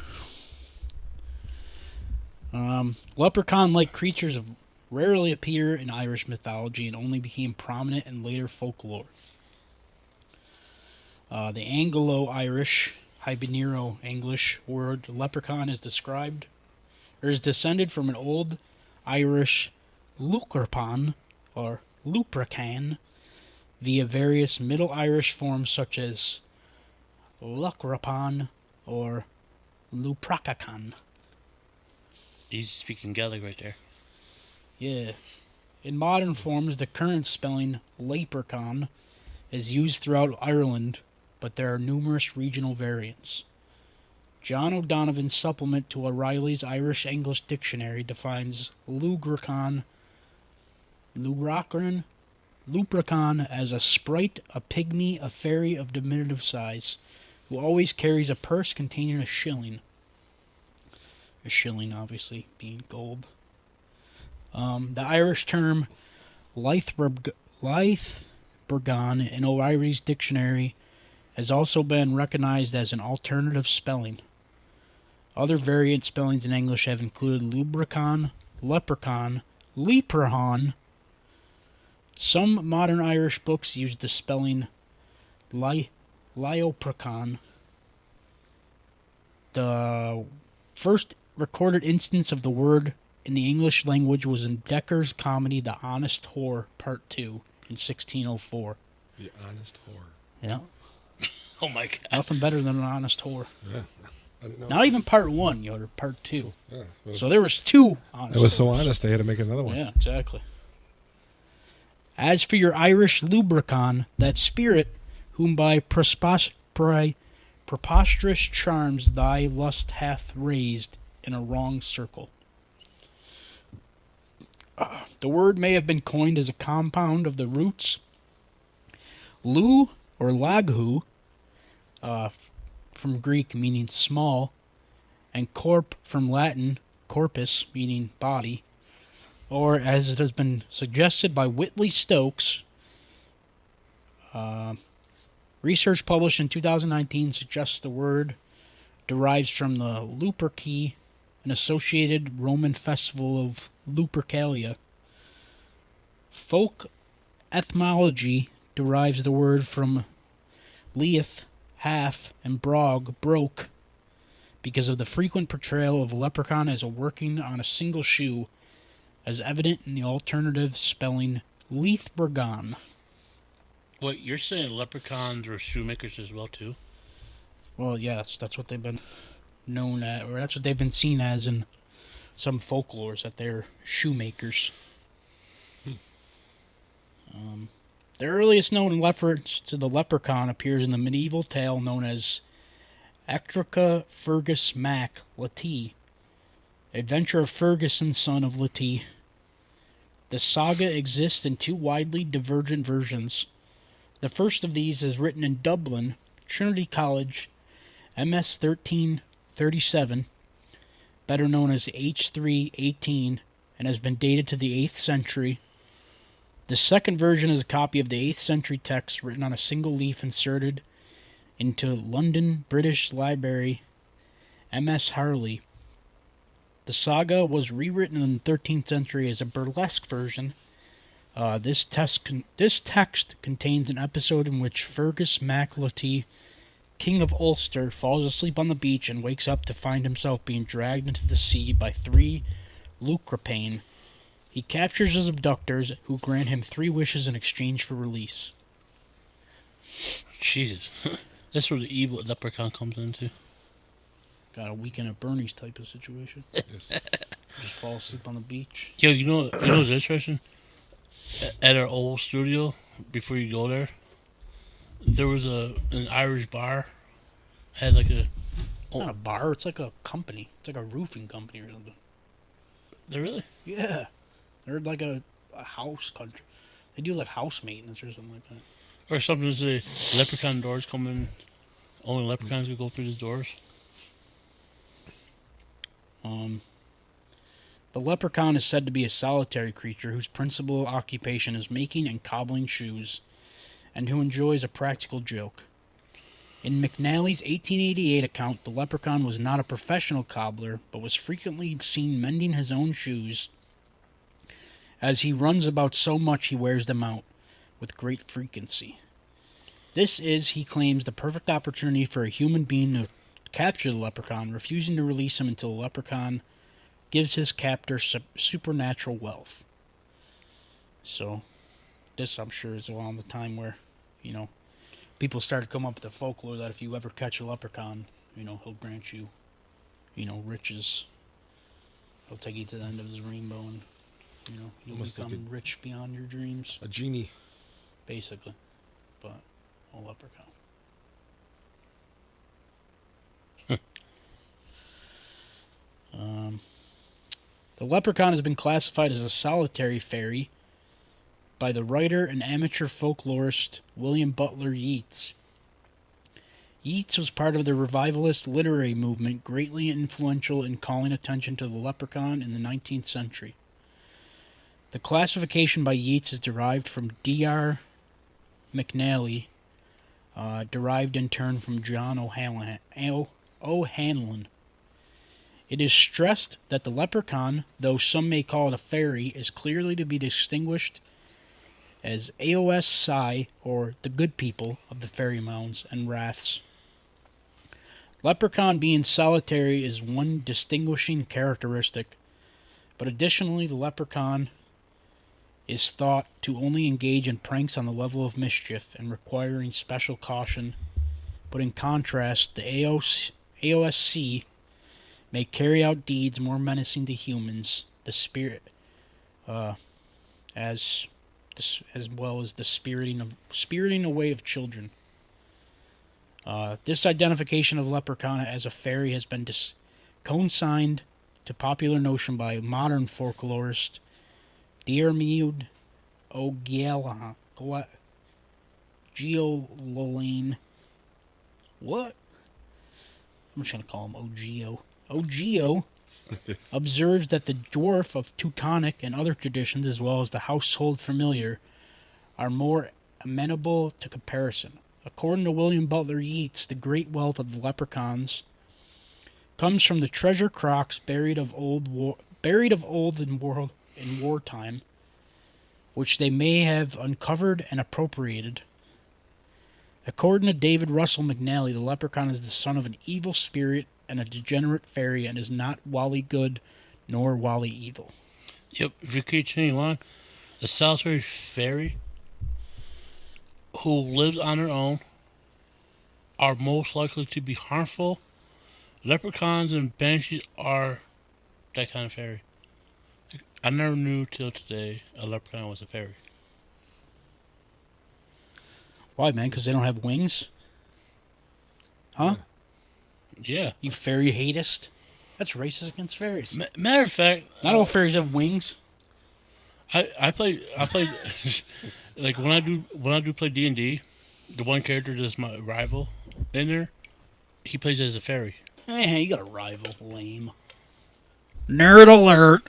Leprechaun-like creatures rarely appear in Irish mythology and only became prominent in later folklore. The Anglo-Irish, Hiberno-English word leprechaun is descended from an old Irish lucerpan or leprechaun via various Middle Irish forms such as lucrapan or lupracacan. He's speaking Gaelic right there. Yeah. In modern forms, the current spelling leprechaun is used throughout Ireland, but there are numerous regional variants. John O'Donovan's supplement to O'Reilly's Irish-English Dictionary defines luprechaun as a sprite, a pygmy, a fairy of diminutive size, who always carries a purse containing a shilling. A shilling, obviously, being gold. The Irish term Leithburgan in O'Reilly's dictionary has also been recognized as an alternative spelling. Other variant spellings in English have included lubricon, leprechaun, leprechaun. Some modern Irish books use the spelling Lioprechaun. The first recorded instance of the word in the English language was in Decker's comedy The Honest Whore, Part 2, in 1604. The Honest Whore. Yeah. Oh my god. Nothing better than an honest whore. Yeah. I didn't know. Not even Part 1, Yoder, Part 2. Yeah, So there was two honest It was so whores. honest they had to make another one. Yeah, exactly. As for your Irish lubricon, that spirit whom by preposterous charms thy lust hath raised in a wrong circle. The word may have been coined as a compound of the roots lu or laghu, from Greek meaning small, and corp from Latin corpus meaning body, or as it has been suggested by Whitley Stokes. Research published in 2019 suggests the word derives from the Luperci, an associated Roman festival of Lupercalia. Folk etymology derives the word from Leith, half, and brog, broke, because of the frequent portrayal of a leprechaun as a working on a single shoe, as evident in the alternative spelling Leithburgan. Wait, you're saying leprechauns are shoemakers as well, too? Well, yes, that's what they've been known at, or that's what they've been seen as in some folklores, that they're shoemakers. The earliest known reference to the leprechaun appears in the medieval tale known as Ectrica Fergus Mac Letty, Adventure of Ferguson, son of Letty. The saga exists in two widely divergent versions. The first of these is written in Dublin, Trinity College, MS 1337, better known as H318, and has been dated to the 8th century. The second version is a copy of the 8th century text written on a single leaf inserted into London British Library, MS Harley. The saga was rewritten in the 13th century as a burlesque version. This text contains an episode in which Fergus Mac Letty, King of Ulster, falls asleep on the beach and wakes up to find himself being dragged into the sea by three Lucrapain. He captures his abductors, who grant him 3 wishes in exchange for release. Jesus. That's where the evil leprechaun comes into. Got a weekend at Bernie's type of situation. Yes. Just fall asleep on the beach. Yo, you know what's interesting? At our old studio, before you go there was an Irish bar Has like a. It's not a bar. It's like a company. It's like a roofing company or something. They really? Yeah, they're like a house country. They do like house maintenance or something like that. Or something to say leprechaun doors come in. Only leprechauns can go through these doors. The leprechaun is said to be a solitary creature whose principal occupation is making and cobbling shoes, and who enjoys a practical joke. In McNally's 1888 account, the leprechaun was not a professional cobbler, but was frequently seen mending his own shoes, as he runs about so much he wears them out, with great frequency. This is, he claims, the perfect opportunity for a human being to capture the leprechaun, refusing to release him until the leprechaun gives his captor supernatural wealth. So, this, I'm sure, is around the time where, people started to come up with the folklore that if you ever catch a leprechaun, he'll grant you, riches. He'll take you to the end of his rainbow and, you'll Almost like become rich beyond your dreams, A genie. basically. But, a leprechaun. The leprechaun has been classified as a solitary fairy by the writer and amateur folklorist William Butler Yeats. Yeats was part of the revivalist literary movement greatly influential in calling attention to the leprechaun in the 19th century. The classification by Yeats is derived from D.R. McNally, derived in turn from John O'Hanlon. It is stressed that the leprechaun, though some may call it a fairy, is clearly to be distinguished as Aos Sai, or the good people of the fairy mounds and raths. Leprechaun being solitary is one distinguishing characteristic, but additionally the leprechaun is thought to only engage in pranks on the level of mischief and requiring special caution, but in contrast, the AOSC may carry out deeds more menacing to humans, the spirit, as well as the spiriting away of children. This identification of leprechaun as a fairy has been consigned to popular notion by modern folklorist Diarmuid O'Geoline. What? I'm just going to call him Ogeo. Ogeo observes that the dwarf of Teutonic and other traditions, as well as the household familiar, are more amenable to comparison. According to William Butler Yeats, the great wealth of the leprechauns comes from the treasure crocks buried of old in wartime, which they may have uncovered and appropriated. According to David Russell McNally, the leprechaun is the son of an evil spirit and a degenerate fairy, and is not Wally good nor Wally evil. Yep, if you keep changing along, the solitary fairy who lives on her own are most likely to be harmful. Leprechauns and banshees are that kind of fairy. I never knew till today a leprechaun was a fairy. Why, man? Because they don't have wings? Huh? Yeah. You fairy hatist? That's racist against fairies. Matter of fact, Not all fairies have wings. I played like when I do play D&D, the one character that's my rival in there, he plays as a fairy. Hey, you got a rival. Lame. Nerd alert.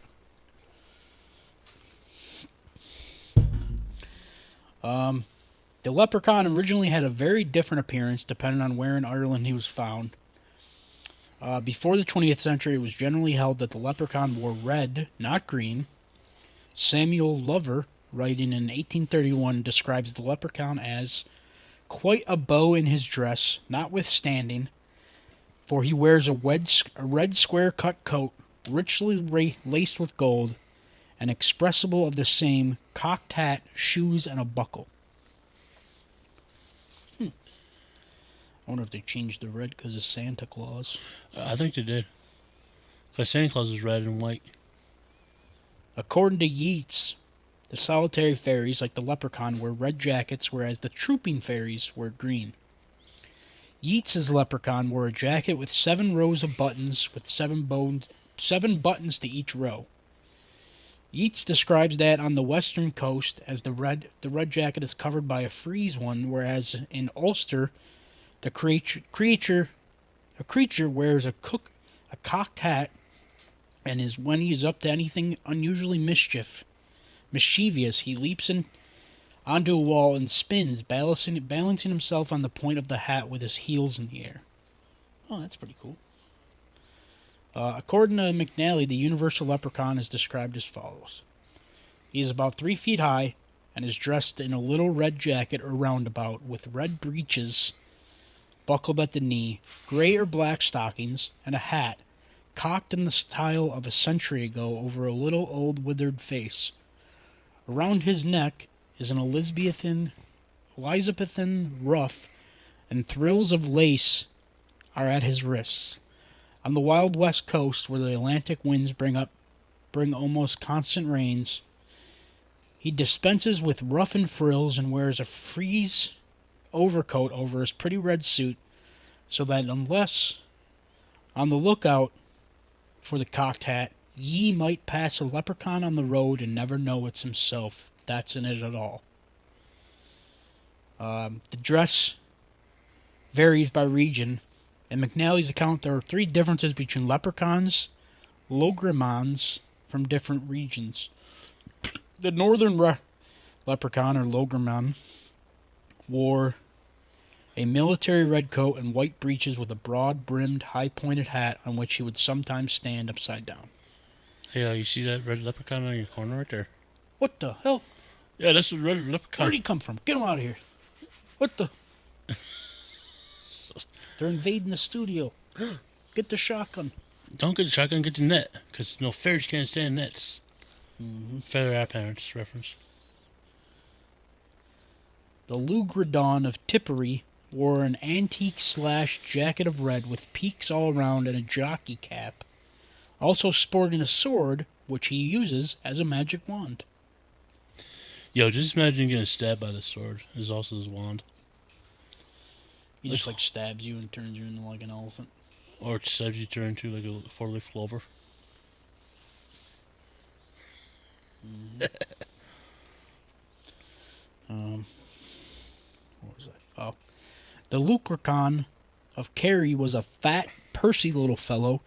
The leprechaun originally had a very different appearance depending on where in Ireland he was found. Before the 20th century, it was generally held that the leprechaun wore red, not green. Samuel Lover, writing in 1831, describes the leprechaun as quite a beau in his dress, notwithstanding, for he wears a red square-cut coat, richly laced with gold, and expressible of the same, cocked hat, shoes, and a buckle. I wonder if they changed the red because of Santa Claus. I think they did. Because Santa Claus is red and white. According to Yeats, the solitary fairies, like the leprechaun, wear red jackets, whereas the trooping fairies wear green. Yeats's leprechaun wore a jacket with 7 rows of buttons with 7 buttons to each row. Yeats describes that on the western coast as the red jacket is covered by a frieze one, whereas in Ulster the creature wears a cocked hat and is when he is up to anything unusually mischievous, he leaps onto a wall and spins, balancing himself on the point of the hat with his heels in the air. Oh, that's pretty cool. According to McNally, the universal leprechaun is described as follows. He is about 3 feet high and is dressed in a little red jacket or roundabout with red breeches buckled at the knee, gray or black stockings, and a hat cocked in the style of a century ago over a little old withered face. Around his neck is an Elizabethan ruff, and thrills of lace are at his wrists. On the wild west coast, where the Atlantic winds bring almost constant rains, he dispenses with ruff and frills and wears a frieze overcoat over his pretty red suit, so that unless on the lookout for the cocked hat, ye might pass a leprechaun on the road and never know it's himself. That's in it at all. The dress varies by region. In McNally's account, there are 3 differences between leprechauns, logramans from different regions. The northern leprechaun, or lograman, wore a military red coat and white breeches with a broad-brimmed, high-pointed hat on which he would sometimes stand upside down. Hey, you see that red leprechaun on your corner right there? What the hell? Yeah, that's the red leprechaun. Where'd he come from? Get him out of here. What the? They're invading the studio. Get the shotgun. Don't get the shotgun, get the net. Because fairies can't stand nets. Feather our parents reference. The Lugradon of Tipperary wore an antique jacket of red with peaks all around and a jockey cap, also sporting a sword, which he uses as a magic wand. Yo, just imagine getting stabbed by the sword. Is also his wand. He just stabs you and turns you into like an elephant. Or it stabs you turn into like a 4-leaf clover. What was that? Oh. The Leprechaun of Kerry was a fat, pursy little fellow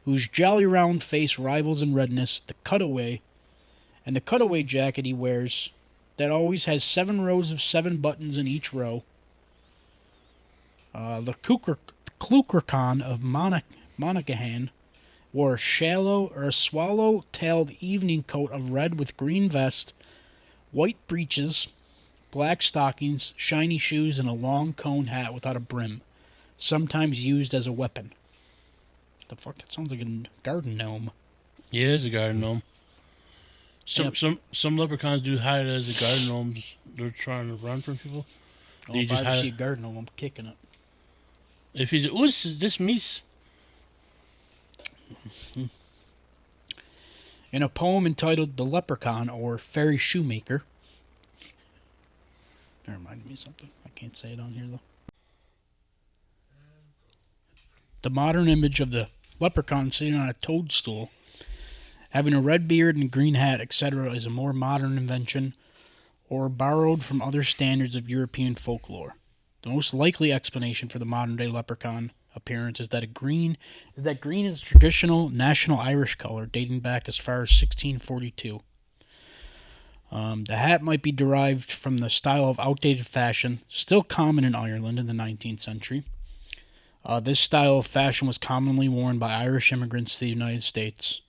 whose jolly round face rivals in redness the cutaway jacket he wears that always has 7 rows of 7 buttons in each row. The Cluckercon of Monaghan wore a swallow-tailed evening coat of red with green vest, white breeches, black stockings, shiny shoes, and a long cone hat without a brim, sometimes used as a weapon. The fuck? That sounds like a garden gnome. Yeah, it's a garden gnome. Some leprechauns do hide as a garden gnomes. They're trying to run from people. Oh, if I ever see a garden gnome, I'm kicking it. If he's this mice. In a poem entitled The Leprechaun, or Fairy Shoemaker. That reminded me of something. I can't say it on here, though. The modern image of the leprechaun sitting on a toadstool, having a red beard and green hat, etc., is a more modern invention, or borrowed from other standards of European folklore. The most likely explanation for the modern-day leprechaun appearance is that green is a traditional national Irish color dating back as far as 1642. The hat might be derived from the style of outdated fashion, still common in Ireland in the 19th century. This style of fashion was commonly worn by Irish immigrants to the United States.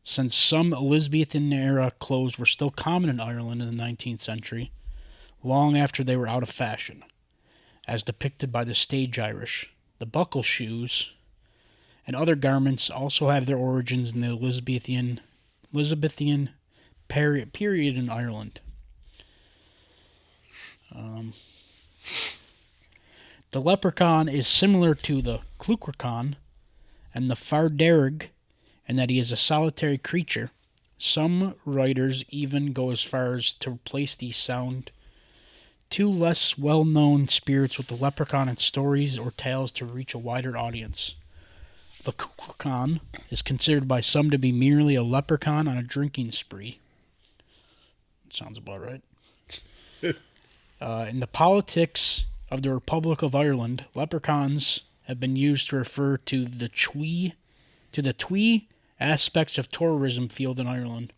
Since some Elizabethan-era clothes were still common in Ireland in the 19th century, long after they were out of fashion, as depicted by the stage Irish. The buckle shoes and other garments also have their origins in the Elizabethan period in Ireland. The leprechaun is similar to the Cluckercon and the Farderig in that he is a solitary creature. Some writers even go as far as to place the sound two less well-known spirits with the leprechaun in stories or tales to reach a wider audience. The leprechaun is considered by some to be merely a leprechaun on a drinking spree. Sounds about right. In the politics of the Republic of Ireland, leprechauns have been used to refer to the twee aspects of tourism field in Ireland.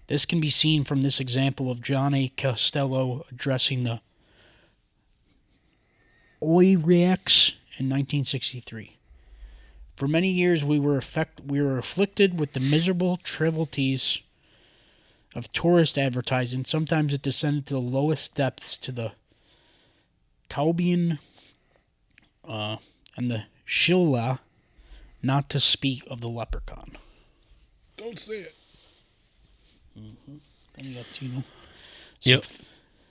This can be seen from this example of John A. Costello addressing the Oireachs in 1963. For many years we were afflicted with the miserable trivialities of tourist advertising. Sometimes it descended to the lowest depths, to the Cowbian and the Shilla, not to speak of the leprechaun. Don't say it. Mm-hmm. Then you got Tino. Yep.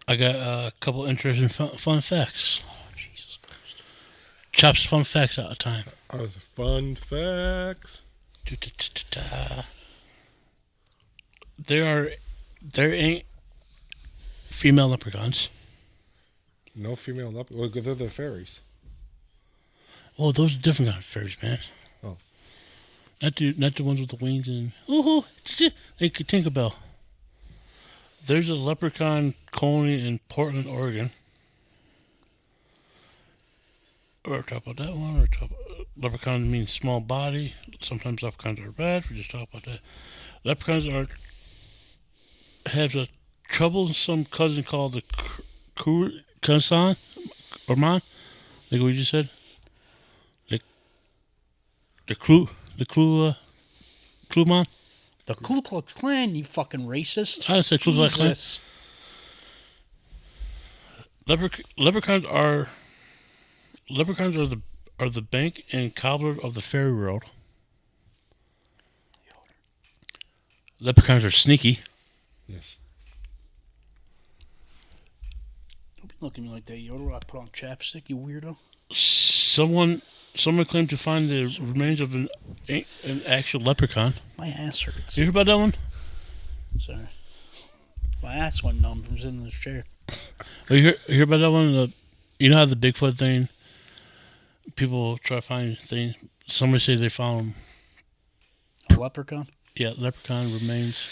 I got a couple interesting fun facts. Oh, Jesus Christ. Chops fun facts out of time. That was fun facts. There ain't female leprechauns. No female leprechaun. Well, they're the fairies. Oh, those are different kind of fairies, man. Oh. Not the ones with the wings and like Tinkerbell. There's a leprechaun colony in Portland, Oregon. We're talking about that one. Leprechaun means small body. Sometimes leprechauns are bad. We just talk about that. Leprechauns have a troublesome cousin called the Kusan or Man. Like we just said. The Klooman. The Ku Klux Klan, you fucking racist. I said Ku Klux Klan. Jesus. Leprechauns are the bank and cobbler of the fairy world. Leprechauns are sneaky. Yes. Don't be looking at me like that, Yoder. I put on chapstick, you weirdo. Someone claimed to find the remains of an actual leprechaun. My ass hurts. You heard about that one? Sorry. My ass went numb from sitting in this chair. Oh, you hear about that one? You know how the Bigfoot thing? People try to find things. Somebody say they found A leprechaun? Yeah, leprechaun remains.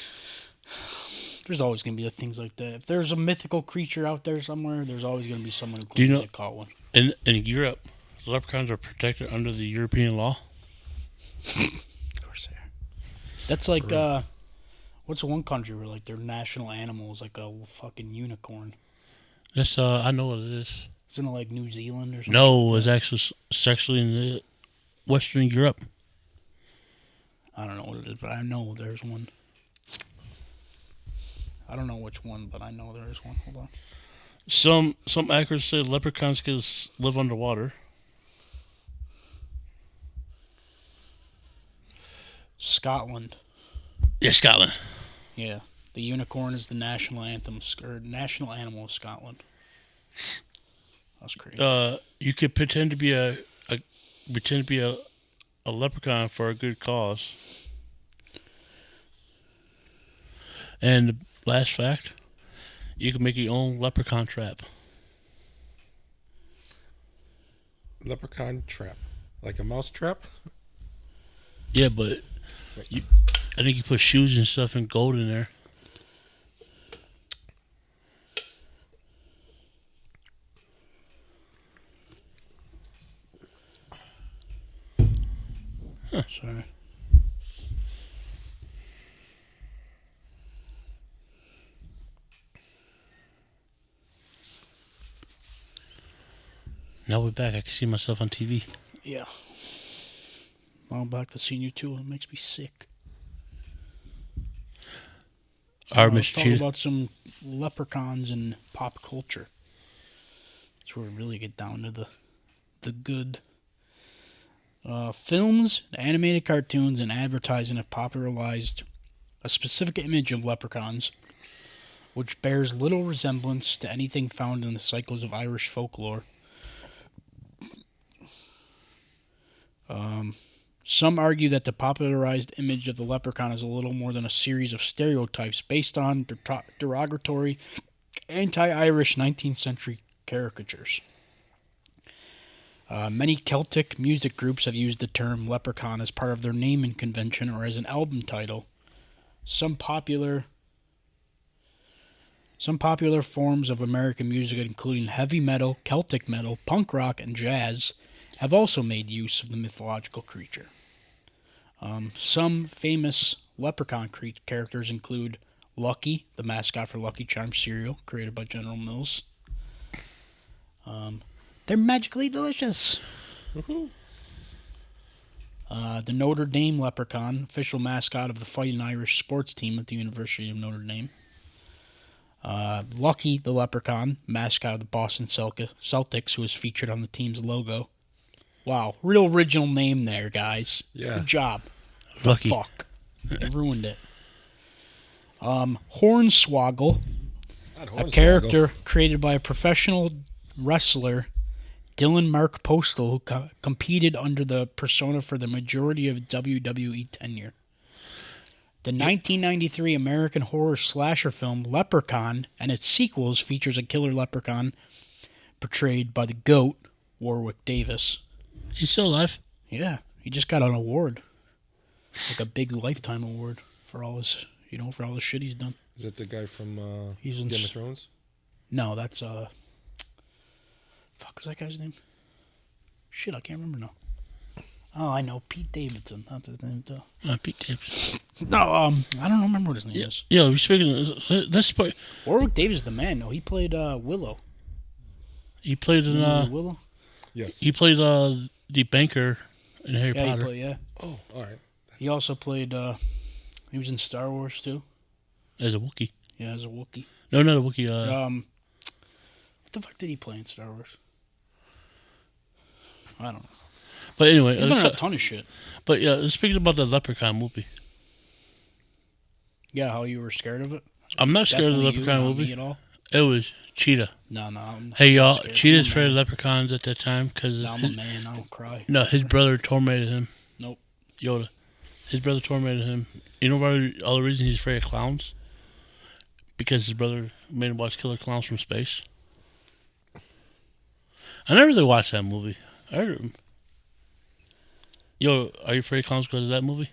There's always going to be things like that. If there's a mythical creature out there somewhere, there's always going to be someone who claims they caught one. In Europe, leprechauns are protected under the European law. Of course they are. That's like, what's the one country where like their national animal is like a fucking unicorn? That's I know what it is. Isn't it like New Zealand or something? No, it's actually sexually in the Western Europe. I don't know what it is, but I know there's one. I don't know which one, but I know there is one. Hold on. Some actors say leprechauns can live underwater. Scotland. Yeah, Scotland. Yeah, the unicorn is the national anthem or national animal of Scotland. That's crazy. You could pretend to be a leprechaun for a good cause. And the last fact, you can make your own leprechaun trap. Leprechaun trap. Like a mouse trap? Yeah, but I think you put shoes and stuff and gold in there. Huh. Sorry. Now we're back. I can see myself on TV. Yeah. Now I'm back to seeing you too. It makes me sick. Let's talk about some leprechauns in pop culture. That's where we really get down to the good. Films, animated cartoons, and advertising have popularized a specific image of leprechauns, which bears little resemblance to anything found in the cycles of Irish folklore. Some argue that the popularized image of the leprechaun is a little more than a series of stereotypes based on derogatory anti-Irish 19th century caricatures. Many Celtic music groups have used the term leprechaun as part of their naming convention or as an album title. Some popular forms of American music, including heavy metal, Celtic metal, punk rock, and jazz, have also made use of the mythological creature. Some famous leprechaun characters include Lucky, the mascot for Lucky Charms cereal, created by General Mills. They're magically delicious. The Notre Dame leprechaun, official mascot of the Fighting Irish sports team at the University of Notre Dame. Lucky the leprechaun, mascot of the Boston Celtics, who is featured on the team's logo. Wow, real original name there, guys. Yeah. Good job. Lucky. Fuck. They ruined it. Hornswoggle, a character created by a professional wrestler, Dylan Mark Postal, who competed under the persona for the majority of WWE tenure. The 1993 American horror slasher film Leprechaun and its sequels features a killer leprechaun portrayed by the GOAT, Warwick Davis. He's still alive. Yeah, he just got an award. Like a big lifetime award for all his, for all the shit he's done. Is that the guy from He's in Game of Thrones? No, that's fuck was that guy's name? Shit, I can't remember now. Oh, I know, Pete Davidson. That's his name too. Pete Davis. No, I don't remember what his name is. Yeah, we're speaking of this part. Warwick Davis is the man. No, he played Willow. He played in Willow. Yes. he played the banker in Harry Yeah, Potter. yeah. Oh, all right. He also played. He was in Star Wars too. As a Wookiee. Yeah, as a Wookiee. No, not a Wookiee. What the fuck did he play in Star Wars? I don't know. But anyway, He's been in a ton of shit. But yeah, speaking about the Leprechaun movie. Yeah, how you were scared of it? I'm not scared of the Definitely Leprechaun you, not movie. me at all. It was Cheetah. No, I'm Hey y'all, scared. Cheetah's I'm a afraid of man. leprechauns at that time because No, I'm a man. I don't cry. no, his brother tormented him. Nope. Yoda. His brother tormented him. You know why? All the reason he's afraid of clowns? Because his brother made him watch Killer Clowns from Space. I never really watched that movie. Yo, are you afraid of clowns because of that movie?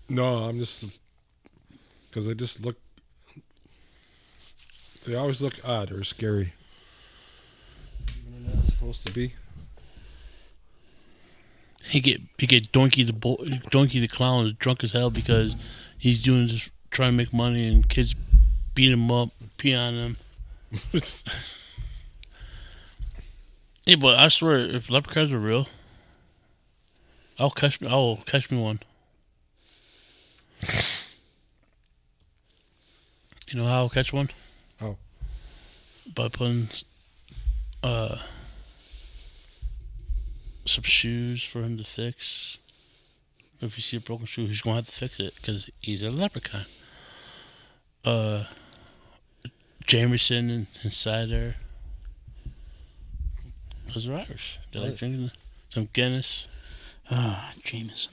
No, I'm just because they just look. They always look odd or scary. Even they're not supposed to be. He get Donkey the clown is drunk as hell because he's doing just trying to make money and kids beat him up, pee on him. Yeah, but I swear, if leprechauns are real, I'll catch me one. You know how I'll catch one? Oh. By putting some shoes for him to fix. If you see a broken shoe, he's gonna have to fix it because he's a leprechaun. Jameson inside there. Those are Irish. They like drinking some Guinness. Jameson.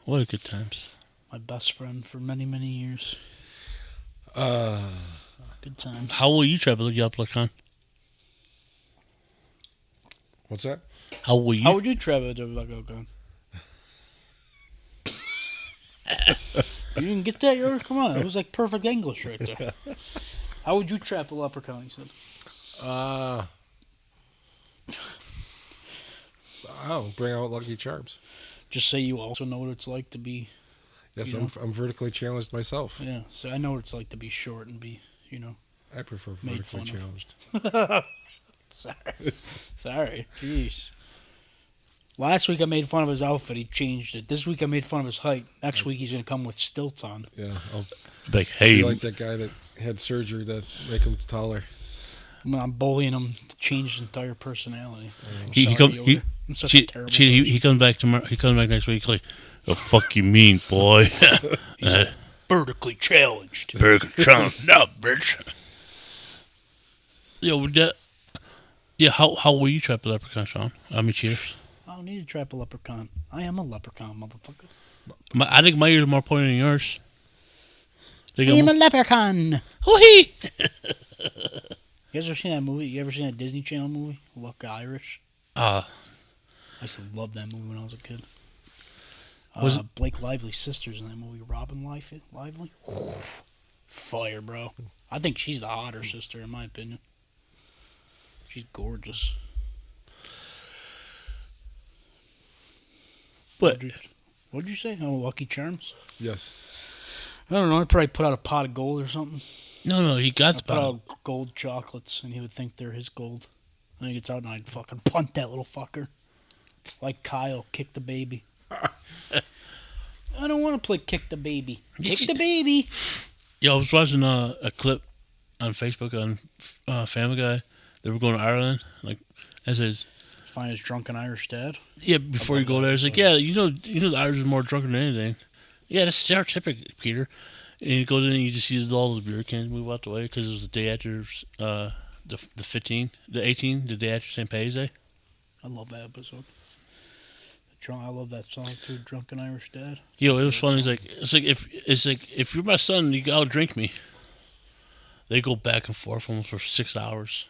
What a good times. My best friend for many, many years. Good times. How will you try to look you up, Leprechaun? What's that? How would you travel to Leprechaun? You didn't get that, yours? Come on, it was like perfect English right there. How would you trap a leprechaun? He said. I'll bring out Lucky Charms. Just say you also know what it's like to be. Yes, You know? I'm vertically challenged myself. Yeah, so I know what it's like to be short and be, I prefer Made vertically fun of. challenged. Sorry. Jeez. Last week I made fun of his outfit. He changed it. This week I made fun of his height. Next week he's going to come with stilts on. Yeah, I'll Like, hey, be like that guy that had surgery to make him taller. I'm bullying him to change his entire personality. I'm he sorry, come- Yoder. he- I'm such a terrible he person. comes back tomorrow. He comes back next week. Like, the fuck you mean, boy? Vertically challenged. Burger Trump, no, bitch. Yo, with that. Yeah, how will you trap a leprechaun, Sean? I mean, cheers. I don't need to trap a leprechaun. I am a leprechaun, motherfucker. I think my ears are more pointed than yours. They go, I'm a leprechaun. hoo-hee! You guys ever seen that movie? You ever seen that Disney Channel movie, Luck Irish? I used to love that movie when I was a kid. Was it- Blake Lively's sister's in that movie, Robin Lively? Fire, bro. I think she's the hotter sister, in my opinion. She's gorgeous. But What'd you say? Oh, Lucky Charms? Yes. I don't know. I'd probably put out a pot of gold or something. no, he got the Put bottle. out gold chocolates, and he would think they're his gold. And he gets out, and I'd fucking punt that little fucker. Like Kyle, kick the baby. I don't want to play kick the baby. Kick the baby. Yo, I was watching a clip on Facebook on Family Guy. They were going to Ireland. Like, it says, Find his drunken Irish dad. yeah, before you go there, it's like, yeah, you know the Irish are more drunk than anything. Yeah, that's stereotypic, Peter. And he goes in and you just see all those beer cans move out the way because it was the day after the 18, the day after St. Patty's Day. I love that episode. I love that song too, Drunken Irish Dad. Yo, it was funny. It's like if you're my son, you gotta drink me. They go back and forth almost for 6 hours.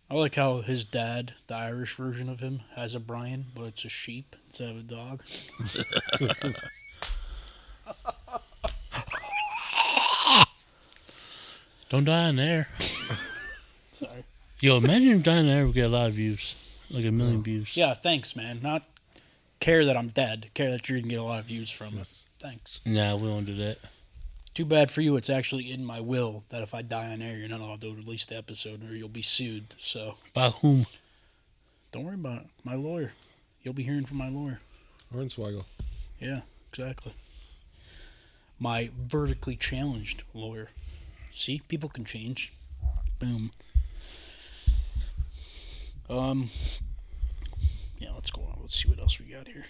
I like how his dad, the Irish version of him, has a Brian, but it's a sheep instead of a dog. Don't die in there. Sorry. Yo, imagine if dying there would get a lot of views, like 1 million views. Yeah, thanks, man. Not care that I'm dead. Care that you're gonna get a lot of views from it. Thanks. Nah, we won't do that. Too bad for you. It's actually in my will that if I die on air, you're not allowed to release the episode, or you'll be sued. So By whom? don't worry about it. My lawyer. You'll be hearing from my lawyer. Hornswoggle. Yeah, exactly. My vertically challenged lawyer. See, people can change. Boom. Yeah, let's go on. Let's see what else we got here.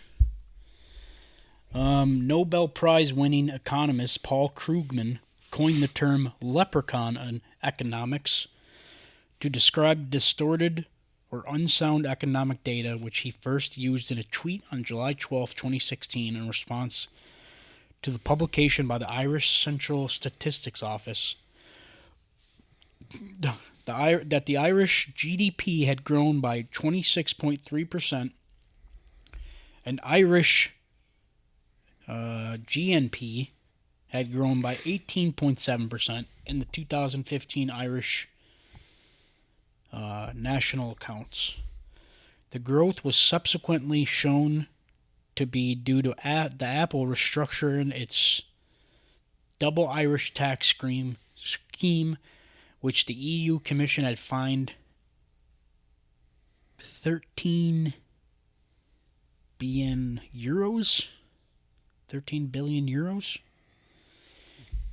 Nobel Prize winning economist Paul Krugman coined the term leprechaun in economics to describe distorted or unsound economic data, which he first used in a tweet on July 12, 2016, in response to the publication by the Irish Central Statistics Office that the Irish GDP had grown by 26.3%, and Irish GNP had grown by 18.7% in the 2015 Irish national accounts. The growth was subsequently shown to be due to the Apple restructuring its double Irish tax scheme, which the EU Commission had fined 13 billion euros. 13 billion euros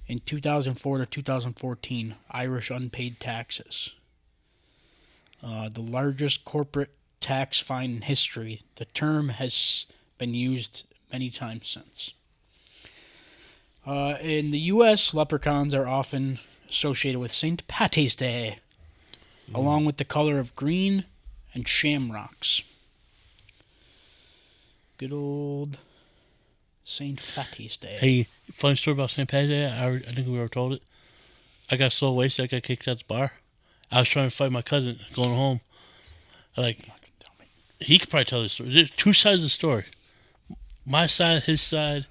in 2004 to 2014 Irish unpaid taxes. The largest corporate tax fine in history. The term has been used many times since. In the U.S., leprechauns are often associated with St. Patty's Day, along with the color of green and shamrocks. Good old St. Patty's Day. Hey, funny story about St. Patty's Day. I think we were told it. I got so wasted I got kicked out the bar. I was trying to fight my cousin going home. Like, he could probably tell the story. There's two sides of the story. My side, his side,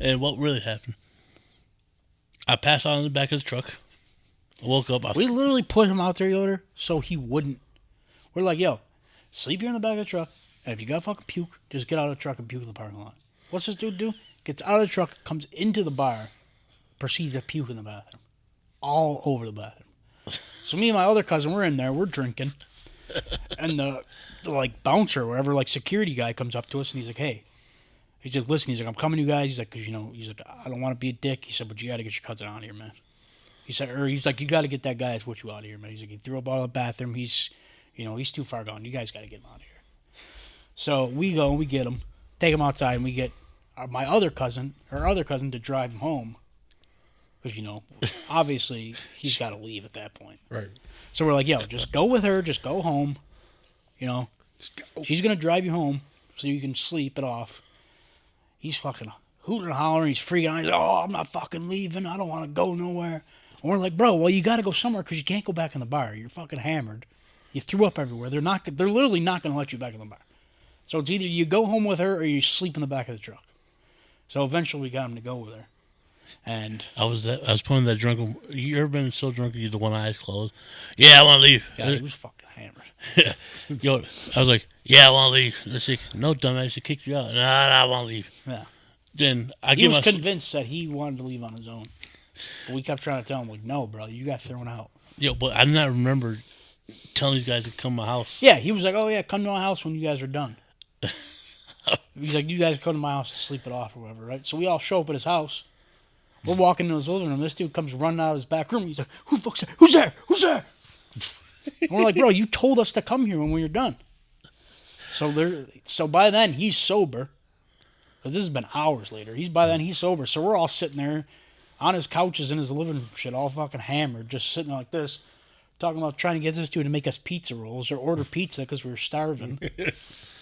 and what really happened. I passed out in the back of the truck. I woke up. We literally put him out there, Yoder, so he wouldn't. We're like, yo, sleep here in the back of the truck, and if you got fucking puke, just get out of the truck and puke in the parking lot. What's this dude do? Gets out of the truck, comes into the bar, proceeds to puke in the bathroom. All over the bathroom. So me and my other cousin, we're in there, we're drinking, and the like bouncer, or whatever, like security guy comes up to us, and he's like, hey. He's like, listen, he's like, I'm coming, you guys. He's like, because, he's like, I don't want to be a dick. He said, but you got to get your cousin out of here, man. He said, or he's like, you got to get that guy that's with you out of here, man. He's like, he threw up out of the bathroom. He's, he's too far gone. You guys got to get him out of here. So we go and we get him, take him outside, and we get my other cousin, her other cousin, to drive him home. Because, obviously he's got to leave at that point. Right. So we're like, yo, just go with her. Just go home. She's going to drive you home. so you can sleep it off. He's fucking hooting and hollering. He's freaking out. He's like, oh, I'm not fucking leaving. I don't want to go nowhere. And we're like, bro, well, you got to go somewhere because you can't go back in the bar. You're fucking hammered. You threw up everywhere. They're literally not going to let you back in the bar. So it's either you go home with her or you sleep in the back of the truck. So eventually we got him to go with her. And I was pulling that drunk. You ever been so drunk you the one eyes closed? Yeah, I want to leave. yeah, he was fucking hammered. Yo, I was like, yeah, I want to leave. And she's like, no, dumbass, she kicked you out. Nah, I want to leave. Yeah. Then He was convinced that he wanted to leave on his own. But we kept trying to tell him, like, no, bro, you got thrown out. Yo, but I did not remember telling these guys to come to my house. Yeah, he was like, oh, yeah, come to my house when you guys are done. He's like, you guys come to my house to sleep it off or whatever, right? So we all show up at his house. We're walking into his living room. This dude comes running out of his back room. He's like, who the fuck's there? Who's there? Who's there? And we're like, bro, you told us to come here when we were done. So by then, he's sober. Because this has been hours later. He's sober. So we're all sitting there on his couches in his living room, shit, all fucking hammered, just sitting like this, talking about trying to get this dude to make us pizza rolls or order pizza because we were starving.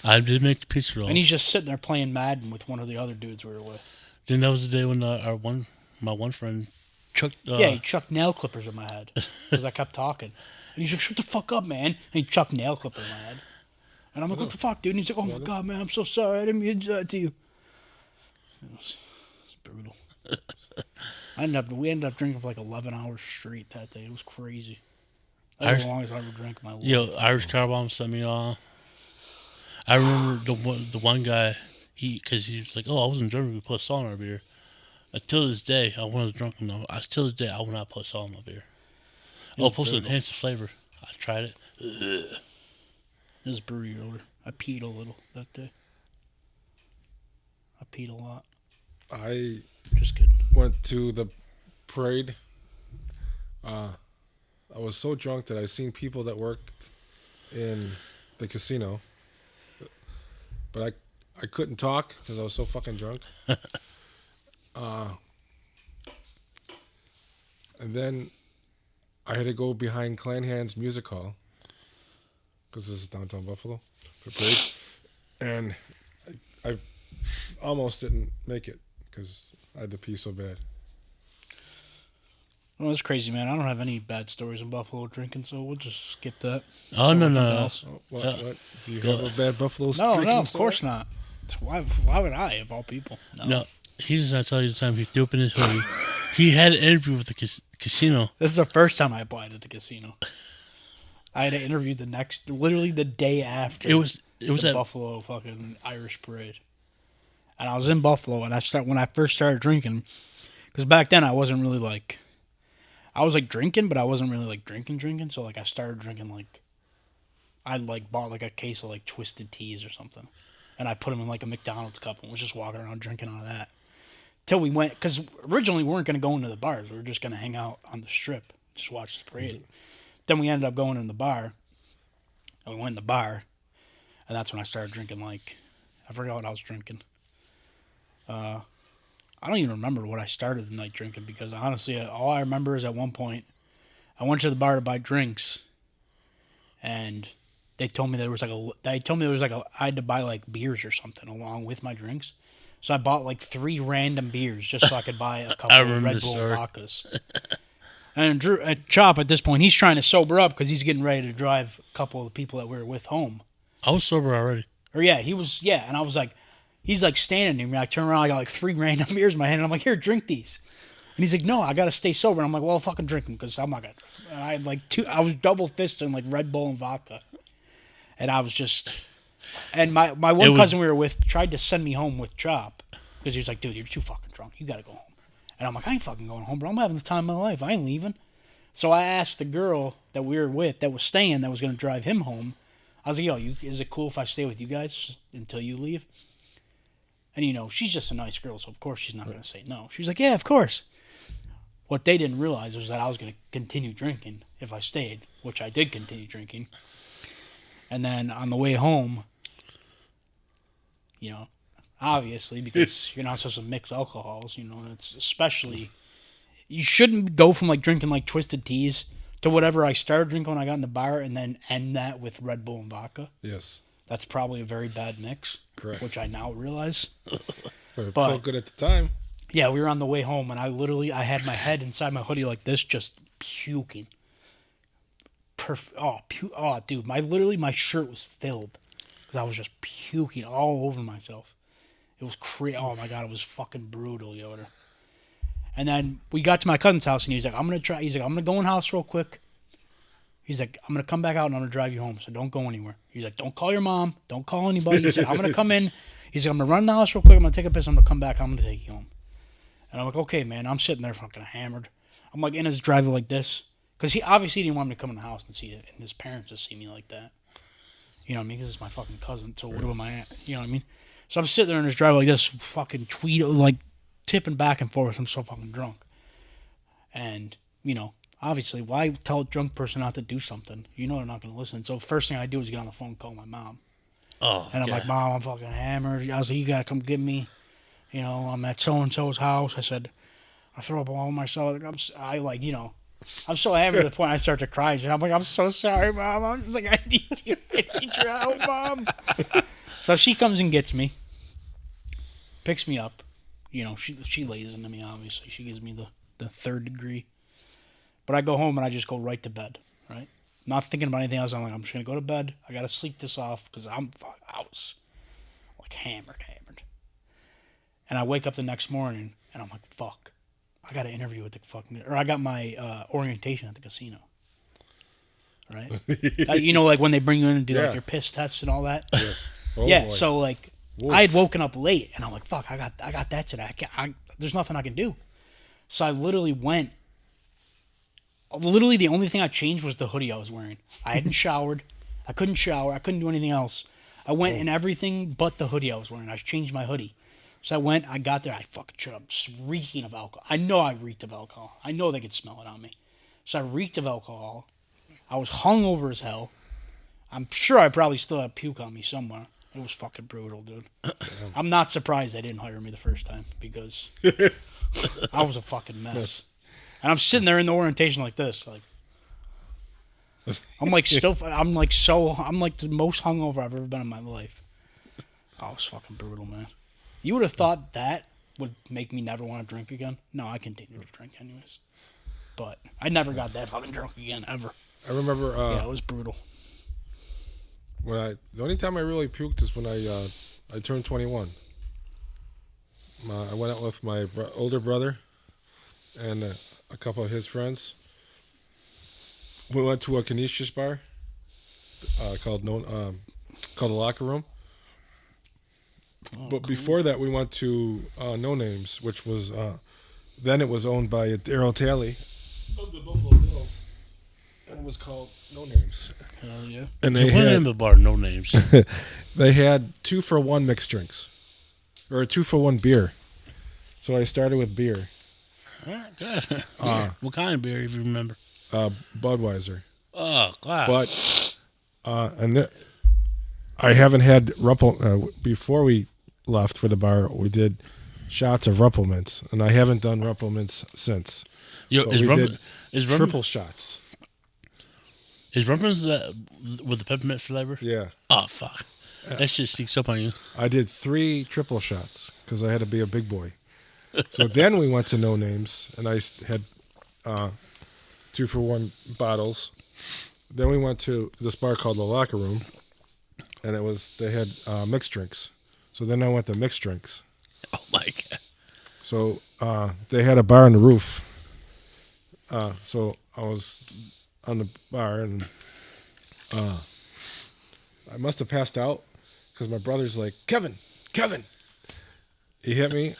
I did make the pizza roll. And he's just sitting there playing Madden with one of the other dudes we were with. Then that was the day when my one friend chucked... he chucked nail clippers in my head because I kept talking. And he's like, shut the fuck up, man. And he chucked nail clippers in my head. And I'm like, what the fuck, dude? And he's like, oh my God, man, I'm so sorry. I didn't mean to do that to you. It was brutal. We ended up drinking for like 11 hours straight that day. It was crazy. That was the longest I ever drank in my life. Yo, Irish Car Bomb sent me off. I remember the one guy, because he was like, oh, I wasn't drunk, we put salt in our beer. Until this day, I wasn't drunk enough. Till this day, I will not put salt in my beer. Oh, supposed to enhance the flavor. I tried it. Ugh. It was brewery Yoder. I peed a little that day. I peed a lot. I Just kidding. went to the parade. I was so drunk that I seen people that worked in the casino, but I couldn't talk because I was so fucking drunk. And then I had to go behind Clanhan's Music Hall because this is downtown Buffalo for parade, and I almost didn't make it because I had to pee so bad. Well, that's crazy, man. I don't have any bad stories in Buffalo drinking, so we'll just skip that. Oh, no. Oh, what? Do you have a bad Buffalo drinking No, of story? course not. Why would I, of all people? No, he does not tell you the time he threw up in his hoodie. He had an interview with the casino. This is the first time I applied at the casino. I had an interview literally the day after. It was the at Buffalo fucking Irish parade, and I was in Buffalo, and when I first started drinking, because back then I wasn't really like, I was like drinking, but I wasn't really like drinking. So like I started drinking like, I like bought like a case of like Twisted Teas or something, and I put them in like a McDonald's cup and was just walking around drinking out of that. Till we went, because originally we weren't going to go into the bars. We were just going to hang out on the strip, just watch the parade. Then we ended up going in the bar, and we went in the bar, and that's when I started drinking, like, I forgot what I was drinking. I don't even remember what I started the night drinking, because honestly, all I remember is at one point, I went to the bar to buy drinks, and they told me there was I had to buy like beers or something along with my drinks. So I bought like 3 random beers just so I could buy a couple of Red Bull vodkas. And Chop at this point, he's trying to sober up because he's getting ready to drive a couple of the people that we were with home. I was sober already. Or he was, and I was like, he's like standing near me. I turn around, I got like 3 random beers in my hand, and I'm like, here, drink these. And he's like, no, I got to stay sober. And I'm like, well, fucking drink them because I'm not going to. I had like I was double fisting like Red Bull and vodka. And I was just. And my one cousin we were with tried to send me home with Chop because he was like, dude, you're too fucking drunk. You got to go home. And I'm like, I ain't fucking going home, bro. I'm having the time of my life. I ain't leaving. So I asked the girl that we were with that was staying, that was going to drive him home. I was like, yo, is it cool if I stay with you guys until you leave? And, she's just a nice girl, so of course she's not going to say no. She was like, yeah, of course. What they didn't realize was that I was going to continue drinking if I stayed, which I did continue drinking. And then on the way home, obviously, because you're not supposed to mix alcohols, it's especially, you shouldn't go from like drinking like Twisted Teas to whatever I started drinking when I got in the bar and then end that with Red Bull and vodka. Yes. That's probably a very bad mix, Correct. which I now realize. But it But- felt good at the time. Yeah, we were on the way home, and I had my head inside my hoodie like this, just puking. Oh, dude, my shirt was filled because I was just puking all over myself. It was crazy. Oh my god, it was fucking brutal, Yoder. And then we got to my cousin's house, and he's like, I'm gonna go in the house real quick. He's like, I'm gonna come back out and I'm gonna drive you home, so don't go anywhere. He's like, don't call your mom, don't call anybody. He said, I'm gonna come in. He's like, I'm gonna run in the house real quick. I'm gonna take a piss. I'm gonna come back. I'm gonna take you home. And I'm like, okay, man. I'm sitting there fucking hammered. I'm like in his driveway like this. Because he obviously didn't want me to come in the house and see it. And his parents just see me like that. You know what I mean? Because it's my fucking cousin. So what am I at? You know what I mean? So I'm sitting there in his driveway like this, fucking like tipping back and forth. I'm so fucking drunk. And, you know, obviously, why tell a drunk person not to do something? You know they're not going to listen. So first thing I do is get on the phone and call my mom. Oh, And I'm like, Mom, I'm fucking hammered. I was like, you got to come get me. You know, I'm at so-and-so's house. I said, I throw up all myself. I'm so hammered to the point I start to cry. And I'm like, I'm so sorry, Mom. I'm just like, I need you. I need your help, Mom. So she comes and gets me, picks me up. You know, she lays into me, obviously. She gives me the third degree. But I go home and I just go right to bed, right? Not thinking about anything else. I'm like, I'm just going to go to bed. I got to sleep this off because I was like hammered. And I wake up the next morning and I'm like, fuck. I got an interview at the fucking... Or I got my orientation at the casino. Right? You know, like when they bring you in and do like your piss tests and all that? Yes. Oh, yeah, boy. so like Whoa. I had woken up late and I'm like, fuck, I got that today. There's nothing I can do. So I literally went... Literally the only thing I changed was the hoodie I was wearing. I hadn't showered. I couldn't shower. I couldn't do anything else. I went in everything but the hoodie I was wearing. I changed my hoodie. So I got there, I fucking shut up, reeking of alcohol. I know I reeked of alcohol. I know they could smell it on me. So I reeked of alcohol. I was hungover as hell. I'm sure I probably still have puke on me somewhere. It was fucking brutal, dude. I'm not surprised they didn't hire me the first time because I was a fucking mess. And I'm sitting there in the orientation like this, like I'm like the most hungover I've ever been in my life. Oh, it was fucking brutal, man. You would have thought that would make me never want to drink again. No, I continued to drink anyways. But I never got that fucking drunk again, ever. I remember... Yeah, it was brutal. The only time I really puked is when I turned 21. I went out with my older brother and a couple of his friends. We went to a Canisius bar called the Locker Room. Oh, But cool. before that, we went to No Names, which was then it was owned by Daryl Talley of the Buffalo Bills, and it was called No Names. Hell yeah. And They they went in had the bar, no names. they had 2-for-1 mixed drinks, or a 2-for-1 beer. So I started with beer, All right, good. What kind of beer, if you remember? Budweiser, Oh, God. but I haven't had before we left for the bar. We did shots of Ruppelmans, and I haven't done Ruppelmans since. Yo, But is we rum, did is rum, triple shots. is Rumpman's with the peppermint flavor? Yeah, Oh, fuck. That shit sneaks up on you. I did 3 triple shots because I had to be a big boy. So then we went to No Names, and I had 2-for-1 bottles. Then we went to this bar called the Locker Room, and they had mixed drinks. So then I went to mixed drinks. Oh, my God. So they had a bar on the roof. So I was on the bar, and I must have passed out because my brother's like, Kevin. He hit me,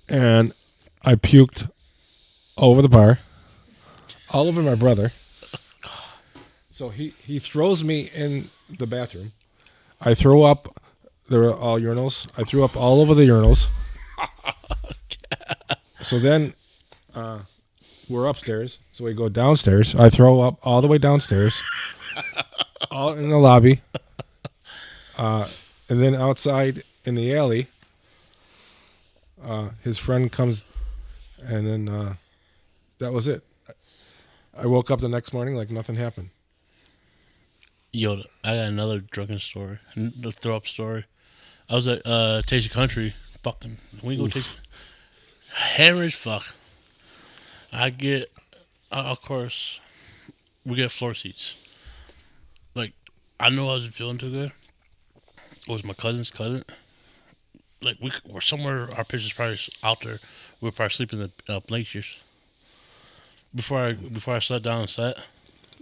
and I puked all over the bar, all over my brother. So he throws me in the bathroom. I throw up. There were all urinals. I threw up all over the urinals. So then we're upstairs. So we go downstairs. I throw up all the way downstairs, all in the lobby. And then outside in the alley, his friend comes, and then that was it. I woke up the next morning like nothing happened. Yoda, I got another drunken story, the throw up story. I was at Taste of Country, fucking. We go taste hammer as fuck. I get, of course, we get floor seats. Like, I know I wasn't feeling too good. It was my cousin's cousin. Like, we're somewhere. Our picture's probably out there. We were probably sleeping in the bleachers. Before I sat down and sat,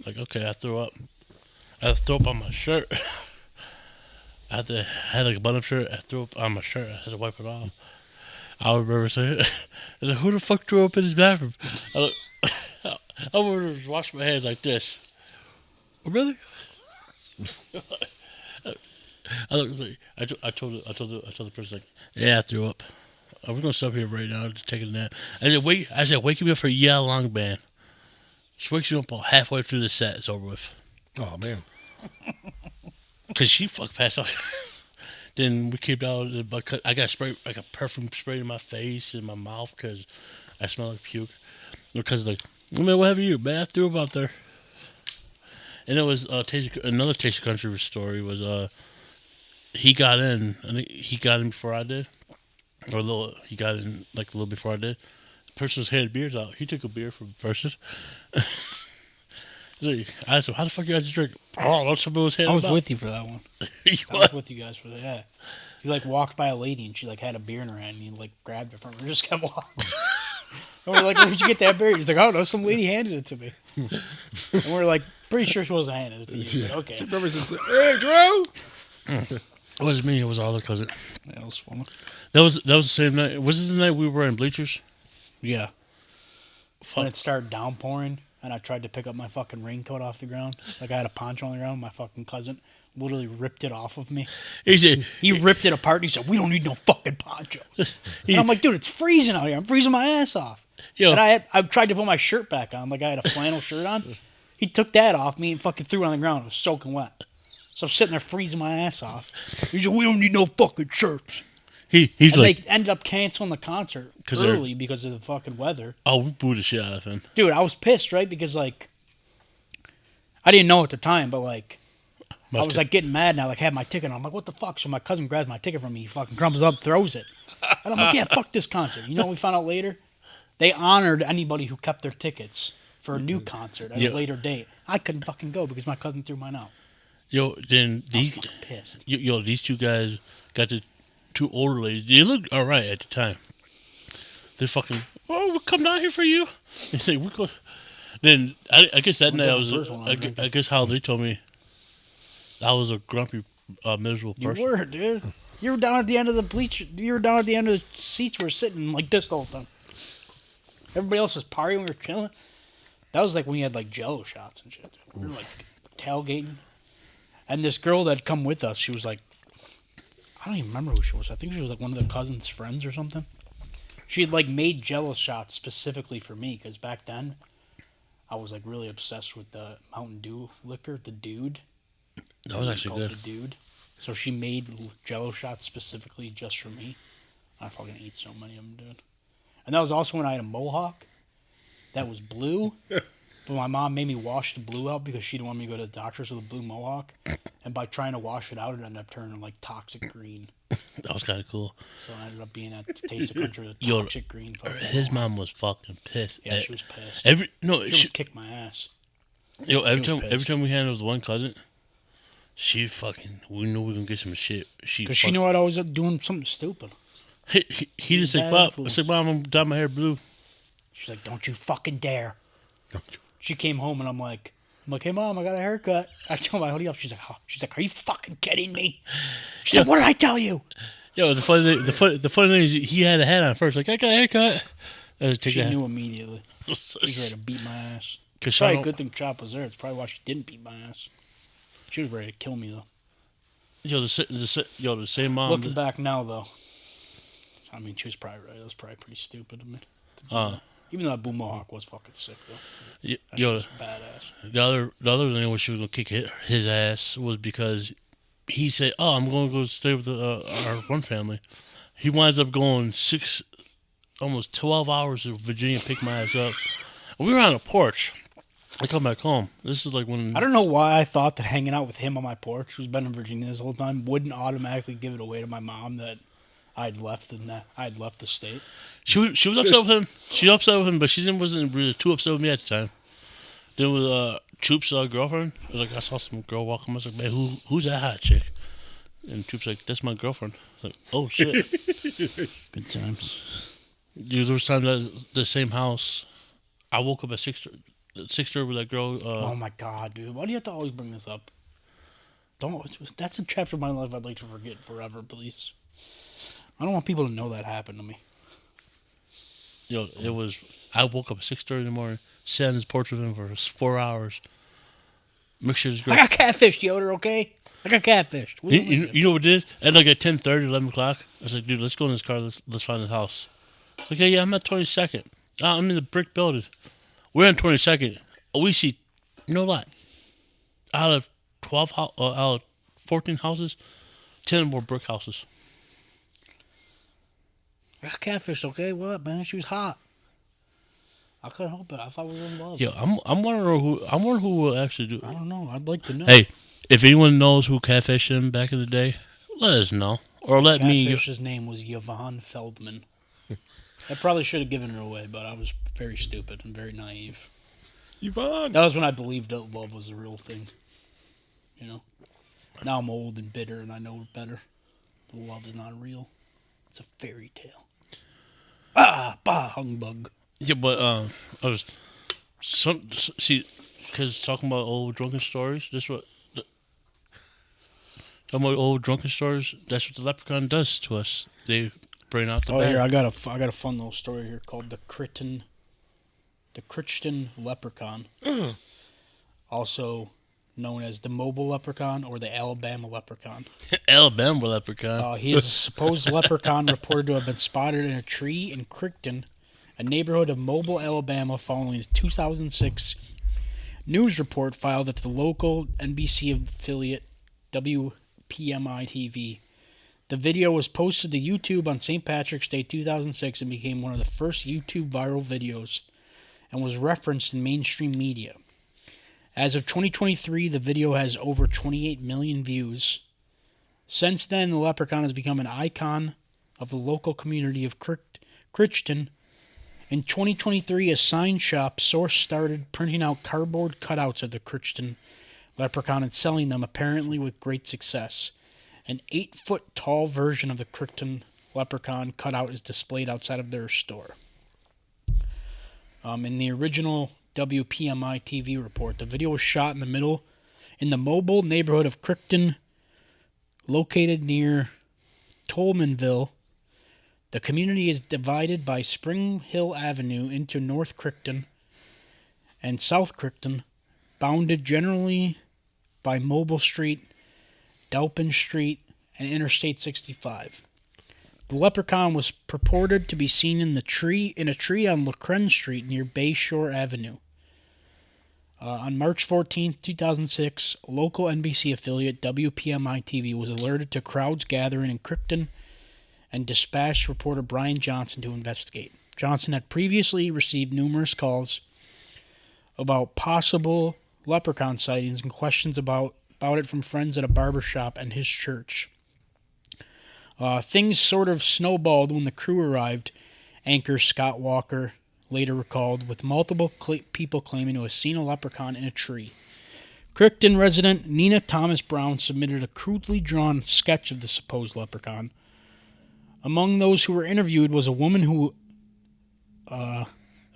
like, okay, I threw up. I had to throw up on my shirt. I had like a button-up shirt. I threw up on my shirt. I had to wipe it off. I remember saying, I was like, who the fuck threw up in his bathroom? I remember to wash my hands like this. Oh, really? I told the person, like, yeah, I threw up. I was gonna stop here right now to take a nap. I said, wake me up for Yeah Long Band. She wakes you up about halfway through the set. It's over with. Oh man. Cause she fucked passed out. Then we came down. I got like a perfume sprayed in my face and my mouth because I smell like puke. Because like, man, what have you? Man, I threw up out there. And it was another Taste of Country story was he got in. I think he got in before I did, or he got in like a little before I did. The person was handing beers out. He took a beer from the person. I asked him, how the fuck you guys drink? Oh, somebody was handing I was out. with you for that one. I was with you guys for that. Yeah. He like walked by a lady and she like had a beer in her hand and he like grabbed it from her and just kept walking. And we're like, where'd you get that beer? He's like, oh no, some lady handed it to me. And we're like, pretty sure she wasn't handing it to you. But okay. She remember said, "Hey, Drew." It wasn't me. It was our other cousin. Yeah, that was fun. That was the same night. Was this the night we were in bleachers? Yeah. When Fuck. it started downpouring and I tried to pick up my fucking raincoat off the ground, like I had a poncho on the ground, my fucking cousin literally ripped it off of me. He said, He ripped it apart and he said, we don't need no fucking ponchos. And I'm like, dude, it's freezing out here. I'm freezing my ass off. yo, And I tried to put my shirt back on, like I had a flannel shirt on. He took that off me and fucking threw it on the ground. It was soaking wet. So I'm sitting there freezing my ass off. He said, we don't need no fucking shirts. he's And like, they ended up canceling the concert early because of the fucking weather. oh, we booed the shit out of him. Dude, I was pissed, right? Because, like, I didn't know at the time, but, like, I was, like, getting mad and I, like, had my ticket. And I'm like, what the fuck? So my cousin grabs my ticket from me. He fucking crumbles up, throws it. And I'm like, yeah, fuck this concert. You know what we found out later? They honored anybody who kept their tickets for a new concert at a later date. I couldn't fucking go because my cousin threw mine out. Yo, then I was these, fucking pissed. these two guys got the two older ladies. They looked all right at the time. They fucking, oh, we'll come down here for you. They say, we go. Then I guess that night I guess how they told me I was a grumpy, miserable You person. were, dude. You were down at the end of the bleacher. You were down at the end of the seats. We were sitting like this the whole time. Everybody else was partying. We were chilling. That was like when you had like Jello shots and shit. We were like tailgating. And this girl that had come with us, she was like, I don't even remember who she was. I think she was like one of the cousin's friends or something. She had like made Jello shots specifically for me because back then I was like really obsessed with the Mountain Dew liquor, the Dude. That was actually called good. The Dude. So she made Jello shots specifically just for me. I fucking ate so many of them, dude. And that was also when I had a mohawk that was blue. But my mom made me wash the blue out because she didn't want me to go to the doctors with a blue mohawk. And by trying to wash it out, it ended up turning like toxic green. That was kind of cool. So I ended up being at the Taste of Country with a Yo, toxic green. fucking His mohawk. mom was fucking pissed. Yeah, she was pissed. She She kicked my ass. every was time pissed. we handled one cousin, we knew we were gonna get some shit. Because she knew I'd always up doing something stupid. He just like, bad Bob, influence. I said, Mom, I'm dyeing my hair blue. She's like, don't you fucking dare. Don't you? She came home and I'm like, hey Mom, I got a haircut. I tell my hoodie off. She's like, are you fucking kidding me? She's like, what did I tell you? Yo, the funny thing is he had a hat on first. Like, I got a haircut. She knew immediately. She was ready to beat my ass. Cause Probably a good thing Chop was there. It's probably why she didn't beat my ass. She was ready to kill me though. the same mom. Looking back now though, I mean, she was probably right. That was probably pretty stupid of me. Even though that Boom Mohawk was fucking sick though. That shit was badass. the other thing when she was gonna kick his ass was because he said, "Oh, I'm gonna go stay with our one family." He winds up going almost 12 hours to Virginia to pick my ass up. We were on a porch, I come back home. This is like when I don't know why I thought that hanging out with him on my porch, who's been in Virginia this whole time, wouldn't automatically give it away to my mom that I'd left the state. she was upset with him. She was upset with him, but wasn't really too upset with me at the time. Then with Troop's girlfriend, I was like, I saw some girl walking. I was like, man, who's that hot chick? And Troop's like, that's my girlfriend. I was like, oh shit. Good times. Dude, there was time that the same house. I woke up at 6:30 with that girl. Oh my god, dude! Why do you have to always bring this up? Don't. That's a chapter of my life I'd like to forget forever, please. I don't want people to know that happened to me. It was. I woke up at 6:30 in the morning, sat on his porch with him for 4 hours. Make sure this girl. I got catfished, Yoder. Okay, I got catfished. You know what we did? At like at 10:30, 11 o'clock, I was like, dude, let's go in this car. Let's find this house. Okay, yeah, I'm at 22nd. I'm in the brick building. We're on 22nd. We see, no lie, out of 14 houses, 10 more brick houses. I got catfished. Okay, what, man? She was hot. I couldn't help it. I thought we were in love. Yeah, I'm wondering who will actually do it. I don't know. I'd like to know. Hey, if anyone knows who catfished him back in the day, let us know. Or let me. Catfish's name was Yvonne Feldman. I probably should have given her away, but I was very stupid and very naive. Yvonne! That was when I believed that love was a real thing. You know? Now I'm old and bitter and I know better. The love is not real. It's a fairy tale. Humbug. Yeah, but I was because talking about old drunken stories. Talking about old drunken stories. That's what the leprechaun does to us. They bring out the bad. Here I got a fun little story here called the Crichton leprechaun, also known as the mobile leprechaun or the Alabama leprechaun. Alabama leprechaun. He is a supposed leprechaun reported to have been spotted in a tree in Crichton, a neighborhood of Mobile, Alabama, following a 2006 news report filed at the local NBC affiliate WPMI-TV. The video was posted to YouTube on St. Patrick's Day 2006 and became one of the first YouTube viral videos and was referenced in mainstream media. As of 2023, the video has over 28 million views. Since then, the leprechaun has become an icon of the local community of Crichton. In 2023, a sign shop source started printing out cardboard cutouts of the Crichton leprechaun and selling them, apparently with great success. An 8-foot-tall version of the Crichton leprechaun cutout is displayed outside of their store. In the original WPMI TV report, the video was shot in the mobile neighborhood of Crichton, located near Tolmanville. The community is divided by Spring Hill Avenue into North Crichton and South Crichton, bounded generally by Mobile Street, Dalpin Street, and Interstate 65. The leprechaun was purported to be seen in a tree on Lacren Street near Bayshore Avenue. On March 14, 2006, local NBC affiliate WPMI-TV was alerted to crowds gathering in Crichton and dispatched reporter Brian Johnson to investigate. Johnson had previously received numerous calls about possible leprechaun sightings and questions about it from friends at a barber shop and his church. Things sort of snowballed when the crew arrived, anchor Scott Walker later recalled, with multiple people claiming to have seen a leprechaun in a tree. Crichton resident Nina Thomas Brown submitted a crudely drawn sketch of the supposed leprechaun. Among those who were interviewed was a woman who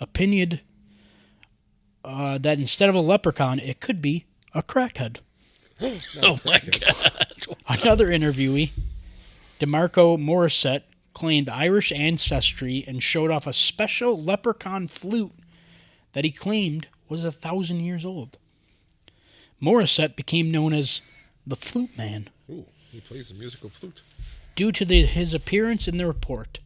opinioned that instead of a leprechaun, it could be a crackhead. Oh my God. Another interviewee, DeMarco Morissette, claimed Irish ancestry and showed off a special leprechaun flute that he claimed was 1,000 years old. Morissette became known as the Flute Man. Ooh, he plays a musical flute. Due to his appearance in the report.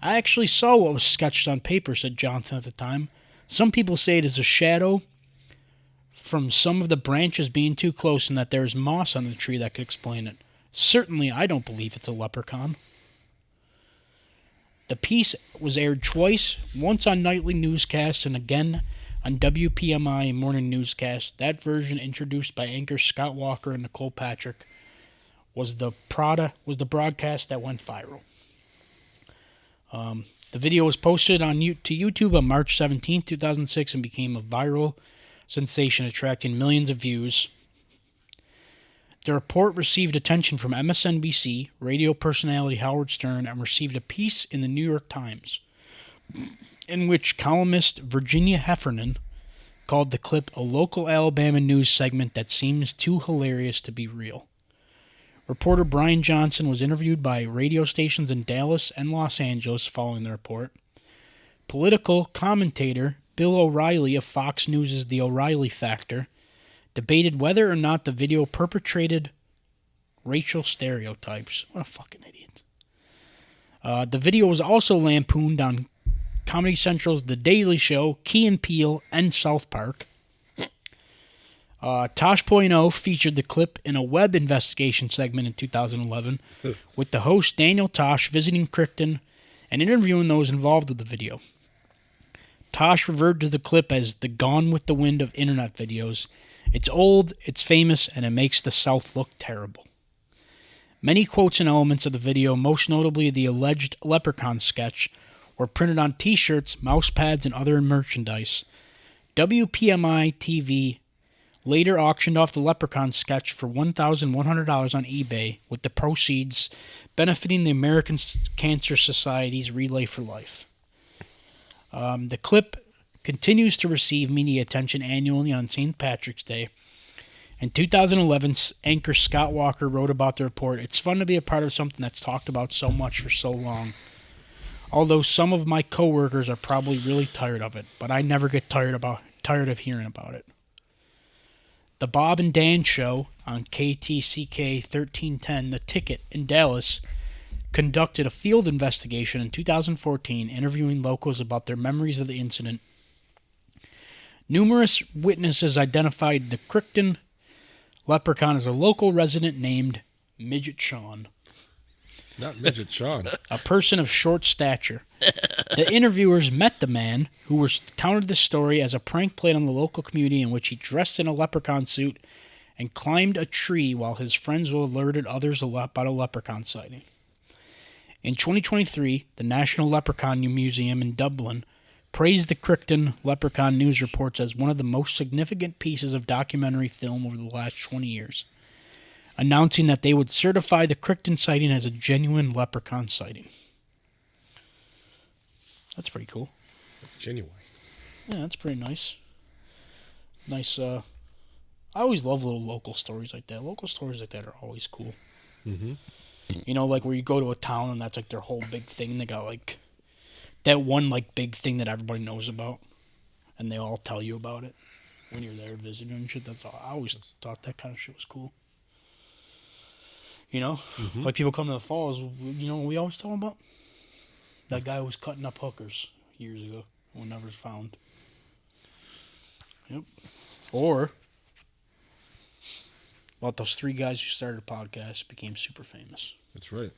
I actually saw what was sketched on paper, said Johnson at the time. Some people say it is a shadow from some of the branches being too close and that there is moss on the tree that could explain it. Certainly, I don't believe it's a leprechaun. The piece was aired twice, once on nightly newscasts and again on WPMI morning newscast. That version, introduced by anchors Scott Walker and Nicole Patrick, was the broadcast that went viral. The video was posted to YouTube on March 17, 2006, and became a viral sensation, attracting millions of views. The report received attention from MSNBC, radio personality Howard Stern, and received a piece in the New York Times, in which columnist Virginia Heffernan called the clip a local Alabama news segment that seems too hilarious to be real. Reporter Brian Johnson was interviewed by radio stations in Dallas and Los Angeles following the report. Political commentator Bill O'Reilly of Fox News' The O'Reilly Factor debated whether or not the video perpetrated racial stereotypes. What a fucking idiot. The video was also lampooned on Comedy Central's The Daily Show, Key and Peele, and South Park. Tosh.0 featured the clip in a web investigation segment in 2011, with the host Daniel Tosh visiting Crichton and interviewing those involved with the video. Tosh referred to the clip as the Gone with the Wind of internet videos. It's old, it's famous, and it makes the South look terrible. Many quotes and elements of the video, most notably the alleged Leprechaun sketch, were printed on t-shirts, mouse pads, and other merchandise. WPMI TV later auctioned off the Leprechaun sketch for $1,100 on eBay, with the proceeds benefiting the American Cancer Society's Relay for Life. The clip continues to receive media attention annually on St. Patrick's Day. In 2011, anchor Scott Walker wrote about the report. It's fun to be a part of something that's talked about so much for so long. Although some of my coworkers are probably really tired of it, but I never get tired of hearing about it. The Bob and Dan Show on KTCK 1310, The Ticket in Dallas, conducted a field investigation in 2014, interviewing locals about their memories of the incident. Numerous witnesses identified the Crichton Leprechaun as a local resident named Midget Sean. Not Midget Sean. A person of short stature. The interviewers met the man, who counted the story as a prank played on the local community in which he dressed in a leprechaun suit and climbed a tree while his friends alerted others about a leprechaun sighting. In 2023, the National Leprechaun Museum in Dublin praised the Crichton Leprechaun news reports as one of the most significant pieces of documentary film over the last 20 years, announcing that they would certify the Crichton sighting as a genuine leprechaun sighting. That's pretty cool. Genuine. Yeah, that's pretty nice. Nice, I always love little local stories like that. Local stories like that are always cool. Mm-hmm. You know, like where you go to a town and that's like their whole big thing. They got like that one like big thing that everybody knows about, and they all tell you about it when you're there visiting and shit. That's all. I always thought that kind of shit was cool. You know, like people come to the falls. You know what we always talk about? That guy who was cutting up hookers years ago, who never was found. Yep. Or about those three guys who started a podcast, became super famous. That's right.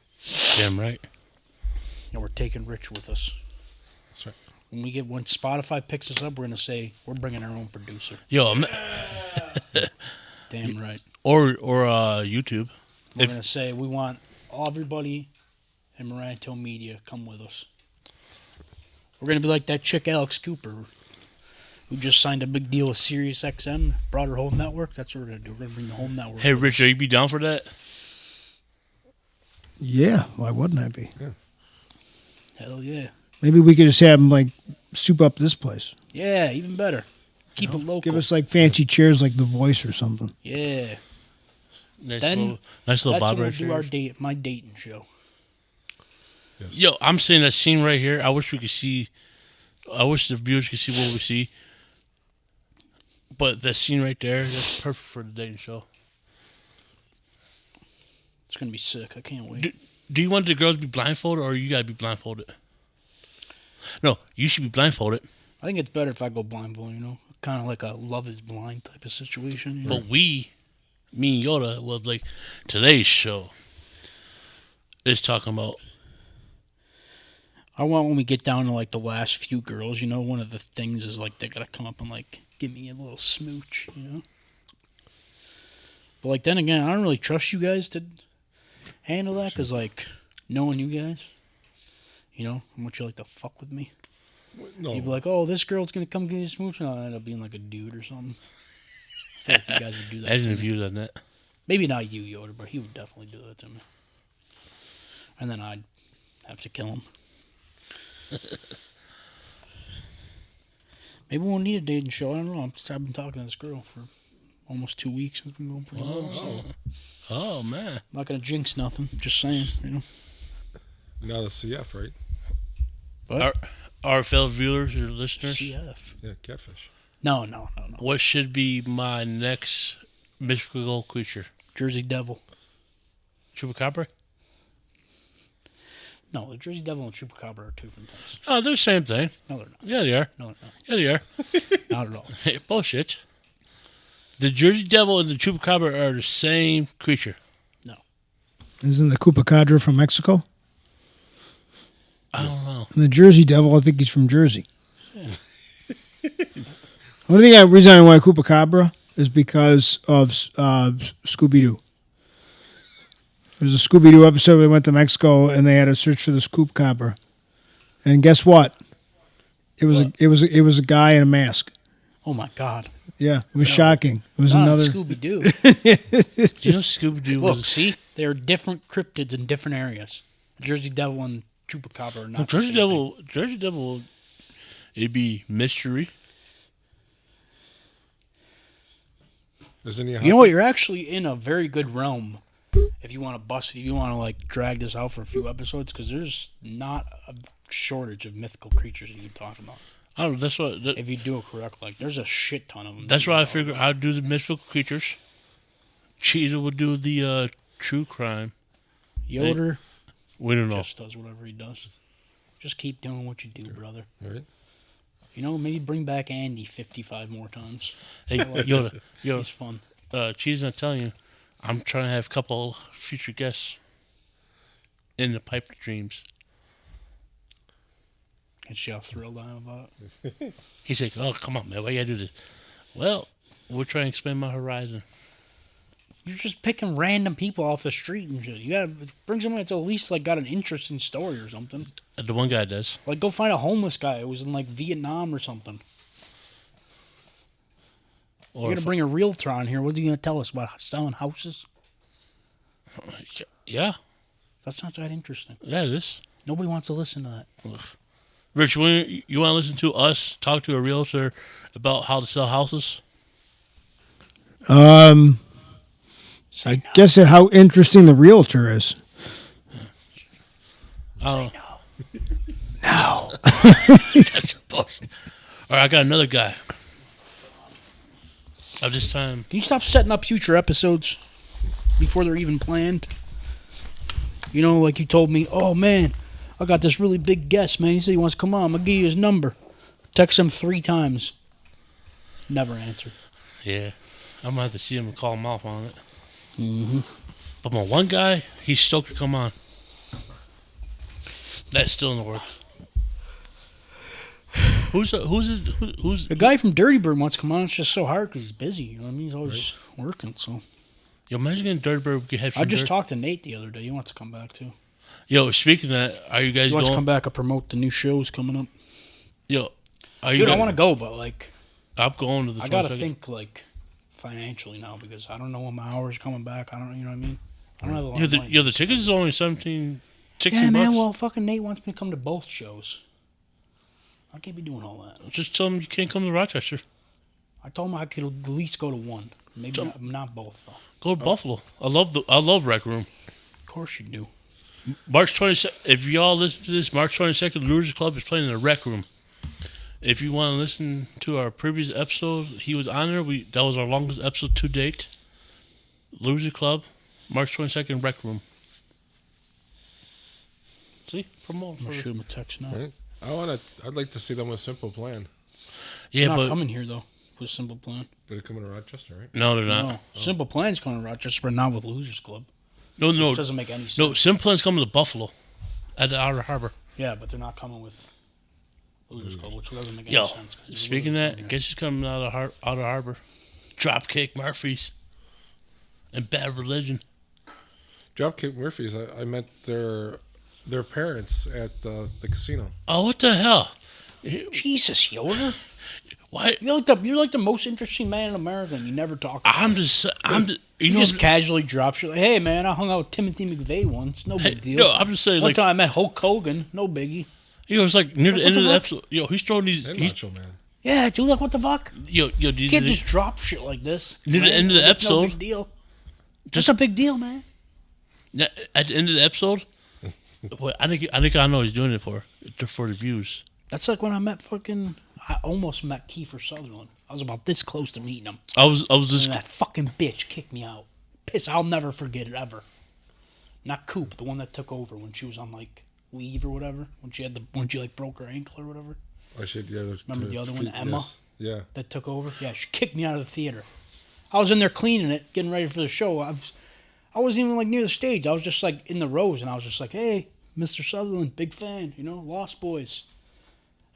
Damn right. And we're taking Rich with us. That's right. When Spotify picks us up, we're gonna say we're bringing our own producer. Yo, Damn right. or YouTube. We're gonna say we want everybody in Moranto Media come with us. We're gonna be like that chick Alex Cooper, who just signed a big deal with Sirius XM, brought her whole network. That's what we're gonna do. We're gonna bring the whole network. Hey, Rich, are you be down for that? Yeah, why wouldn't I be? Yeah. Hell yeah. Maybe we could just have them like soup up this place. Yeah, even better. Keep it local. Give us like fancy chairs like The Voice or something. Yeah. Nice Then little that's Bob when we'll right do there. my dating show. Yes. Yo, I'm seeing that scene right here. I wish we could see. I wish the viewers could see what we see. But that scene right there, that's perfect for the dating show. It's gonna be sick. I can't wait. Do you want the girls to be blindfolded, or you gotta be blindfolded? No, you should be blindfolded. I think it's better if I go blindfold. You know, kind of like a Love Is Blind type of situation. You know? But me and Yoda was like, today's show is talking about. I want when we get down to like the last few girls, one of the things is like they gotta come up and like give me a little smooch. But like then again, I don't really trust you guys to handle that because like knowing you guys, how much you like to fuck with me. No. You'd be like, oh, this girl's gonna come give you a smooch, and I'll end up being like a dude or something. I feel like you guys would do that. Imagine to if me. you done that. Maybe not you, Yoder, but he would definitely do that to me. And then I'd have to kill him. Maybe we'll need a dating show. I don't know. I've been talking to this girl for almost 2 weeks. It's been going pretty well. So. Oh, man. I'm not going to jinx nothing. Just saying, Now the CF, right? What? Our fellow viewers or listeners, CF. Yeah, catfish. No. what should be my next mythical creature? Jersey Devil. Chupacabra? No, the Jersey Devil and Chupacabra are two different things. Oh, they're the same thing. No, they're not. Yeah, they are. No, they're not. Yeah, they are. Not at all. Hey, bullshit. The Jersey Devil and the Chupacabra are the same creature. No. Isn't the Cupacabra from Mexico? I don't know. And the Jersey Devil, I think he's from Jersey. Yeah. The reason I want Cupacabra is because of Scooby-Doo. There's a Scooby-Doo episode where they went to Mexico and they had to search for the Cupacabra. And guess what? It was a guy in a mask. Oh, my God. Yeah, it was shocking. It was Not another Scooby-Doo. Do you know Scooby-Doo Look, was... see? There are different cryptids in different areas. Jersey Devil and Chupacabra are not the Jersey same Devil, thing. Jersey Devil, it'd be mystery. Isn't he? You know what? You're actually in a very good realm if you want to like drag this out for a few episodes because there's not a shortage of mythical creatures that you can talk about. I don't know. That's what. If you do it correct, like there's a shit ton of them. That's why I figured I'd do the mythical creatures. Cheetah would do the true crime. Yoder We don't know. just does whatever he does. Just keep doing what you do, brother. All right. Maybe bring back Andy 55 more times. Hey, Yoda, He's fun. Cheetah's not telling you. I'm trying to have a couple future guests in the pipe dreams. And see how thrilled I am about it. He's like, "Oh, come on, man, why you gotta do this?" Well, we're trying to expand my horizon. You're just picking random people off the street and shit. You gotta bring someone that's at least like got an interesting story or something. The one guy does. Like go find a homeless guy who was in like Vietnam or something. Or You're gonna bring a realtor on here. What's he gonna tell us about selling houses? yeah, That's not that interesting. yeah, it is. Nobody wants to listen to that. Ugh. Rich, you want to listen to us talk to a realtor about how to sell houses? I guess how interesting the realtor is. Oh, No. that's bullshit. All right, I got another guy. Of this time, Can you stop setting up future episodes before they're even planned? Like you told me, oh man, I got this really big guest, man. He said he wants to come on. I'm going to give you his number. Text him 3 times. Never answer. yeah, I'm gonna have to see him and call him off on it. Mm-hmm. But my one guy, he's stoked to come on. That's still in the works. Who's The guy from Dirty Bird wants to come on. It's just so hard because he's busy. You know what I mean? He's always working. So Yo, imagine getting Dirty Bird. I just talked to Nate the other day. He wants to come back too. Yo, speaking of that, are you guys He wants to going? come back and promote the new shows coming up. Yo, are you? Dude, I guys- want to go, but like I'm going to the. I gotta 22nd. think like financially now because I don't know when my hours are coming back. I don't. You know what I mean? I don't have a lot Yo, of money. the tickets is only 16 Yeah, man. bucks. Well, fucking Nate wants me to come to both shows. I can't be doing all that. Just tell them you can't come to Rochester. I told him I could at least go to one. Maybe So- not both though. Go to Buffalo. I love Rec Room. Of course you do. March 22nd. If y'all listen to this, March 22nd, Losers Club is playing in the Rec Room. If you want to listen to our previous episode, he was on there. That was our longest episode to date. Loser Club, March 22nd, Rec Room. See, promote. I'm gonna shoot him a text now. Right. I'd like to see them with Simple Plan. Yeah, Not but coming here though. With Simple Plan. They're coming to Rochester, right? no, they're not. No, Simple Plan's coming to Rochester, but not with Losers Club. No, It doesn't make any sense. no. Simplan's coming to Buffalo, at the Outer Harbor. Yeah, but they're not coming with Losers Club, which doesn't make any Yo, sense. 'cause there's speaking of losers that, in guess who's coming out of Harbor? Dropkick Murphys and Bad Religion. Dropkick Murphys. I met their parents at the casino. Oh, what the hell? there. Jesus, Yoder. Why? You're like the most interesting man in America, and you never talk about it. You You know, just casually drop shit like, hey, man, I hung out with Timothy McVeigh once. No big deal. no, I'm just saying, One like, time I met Hulk Hogan. No biggie. it's like near the What end the of the fuck? episode. Yo, he's throwing these. And He's, Macho Man. Yeah, dude, like, what the fuck? yo, You these, can't just drop shit like this. Near the man. end of the It's No episode. big deal. Just a big deal, man. at the end of the episode. Wait, I think I know what he's doing it for the views. That's like when I almost met Kiefer Sutherland. I was about this close to meeting him. I was just And that fucking bitch kicked me out. Piss, I'll never forget it ever. Not Coop, the one that took over when she was on like leave or whatever. When she like broke her ankle or whatever. I should. Yeah. Remember the other one, Emma? Yes. Yeah. That took over. Yeah, she kicked me out of the theater. I was in there cleaning it, getting ready for the show. I wasn't even like near the stage. I was just like in the rows, and I was just like, "Hey, Mr. Sutherland, big fan. Lost Boys."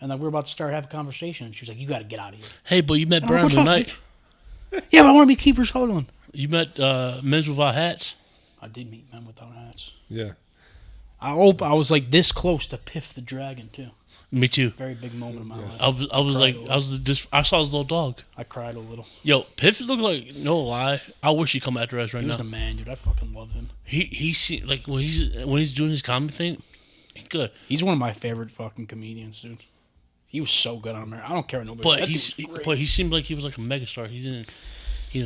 And like we were about to start having a conversation, and she was like, "You got to get out of here." hey, but you met And I'm Brian like, "What's up, tonight. bitch?" Yeah, but I want to be Kiefer Sutherland. You met Men's Without Hats. I did meet Men Without Hats. Yeah. I was like this close to Piff the Dragon too. Me too. Very big moment in my life. I saw his little dog. I cried a little. Yo, Piff looked like, no lie. I wish he'd come after us right He was now. the man, dude. I fucking love him. He like when he's doing his comedy thing, he's good. He's one of my favorite fucking comedians, dude. He was so good on there. I don't care what nobody. But That dude's great. but he seemed like he was like a megastar. He's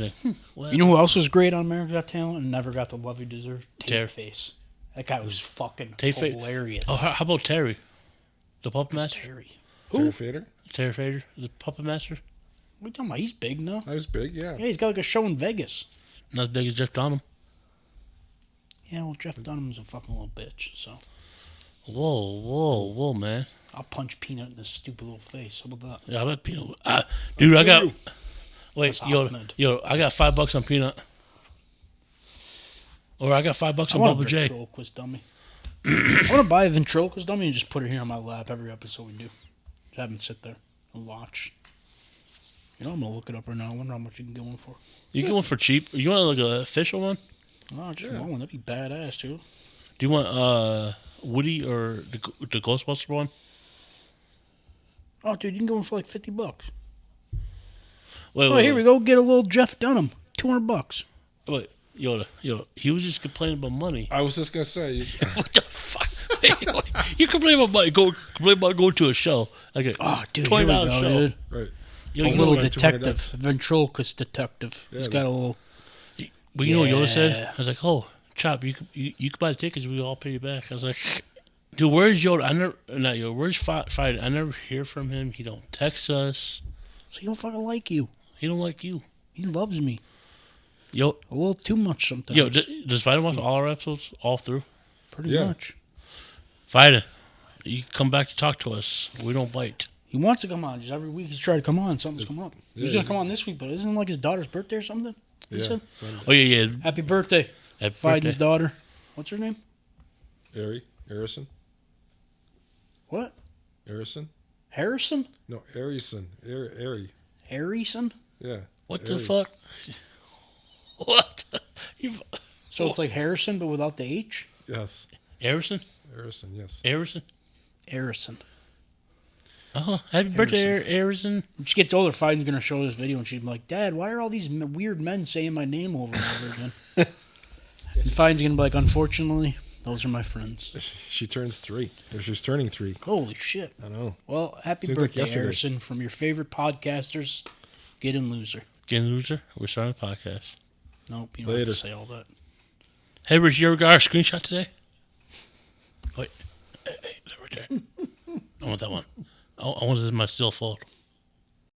like, well, You know who else was great on America's Got Talent and never got the love he deserved? Terry. Face. That guy was fucking Tay-Face. hilarious. Oh, how about Terry, the puppet Who's master? Terry? Terry Who? Fader. Terry Fader, the puppet master. What are you talking about? He's big now. I was big. Yeah. Yeah, he's got like a show in Vegas. Not as big as Jeff Dunham. Yeah, well, Jeff Dunham's a fucking little bitch, so Whoa, man. I'll punch Peanut in his stupid little face. How about that? Yeah, I bet Peanut. Dude, I got. Wait, That's yo, Ahmed. I got $5 on Peanut. Or I got $5 I on want Bubba a J. ventriloquist dummy. I want to buy a ventriloquist dummy and just put it here on my lap every episode we do. Just have him sit there and watch. I'm going to look it up right now. I wonder how much you can get one for. You get one for cheap. You want like an official one? Oh, just one. That'd be badass, too. Do you want Woody or the Ghostbuster one? Oh, dude, you can get one for like $50. Wait, Oh, here we go. Get a little Jeff Dunham. $200. Wait, Yoda, he was just complaining about money. I was just gonna say. What the fuck? You complain about money. Complain about going to a show. Like Oh, dude, $20 here we go, show. dude. Right. Yo, A you little know, spend detective. $200. Ventriloquist detective. Yeah, He's got a little... but you know what Yoda said? Yeah. I was like, oh, Chop, you could buy the tickets. We all pay you back. I was like, dude, where's Yoda? Where's Friday? I never hear from him. He don't text us. So he don't fucking like you. He don't like you. He loves me. Yo, A little too much sometimes. yo, does Vida watch all our episodes all through? Pretty Yeah. much. Vida, you come back to talk to us. We don't bite. He wants to come on. Just every week he's trying to come on. Something's come up. He's yeah, going to come on this week, but isn't it like his daughter's birthday or something? He Yeah. said? Sunday. Oh yeah. Happy birthday. Happy Biden's birthday. daughter. What's her name? Harrison. What? Harrison. Harrison? No, Harrison. Ari. Harrison? Yeah. What the Ari. fuck? What? You So it's like Harrison, but without the H? Yes. Harrison? Harrison. Yes. Harrison? Harrison. Oh, happy birthday, Harrison. When she gets older, Biden's going to show this video, and she's like, Dad, why are all these weird men saying my name over and over again? And Biden's going to be like, unfortunately, those are my friends. She turns 3. Or she's turning 3. Holy shit. I know. Well, happy Seems like birthday, yesterday. Harrison, from your favorite podcasters, Get In Loser. Getting loser. We're starting a podcast. Nope, you don't have Later. to say all that. Hey, Rich, you ever got our screenshot today? Wait. Hey, is that right there? I want that one. I want it in my still fold.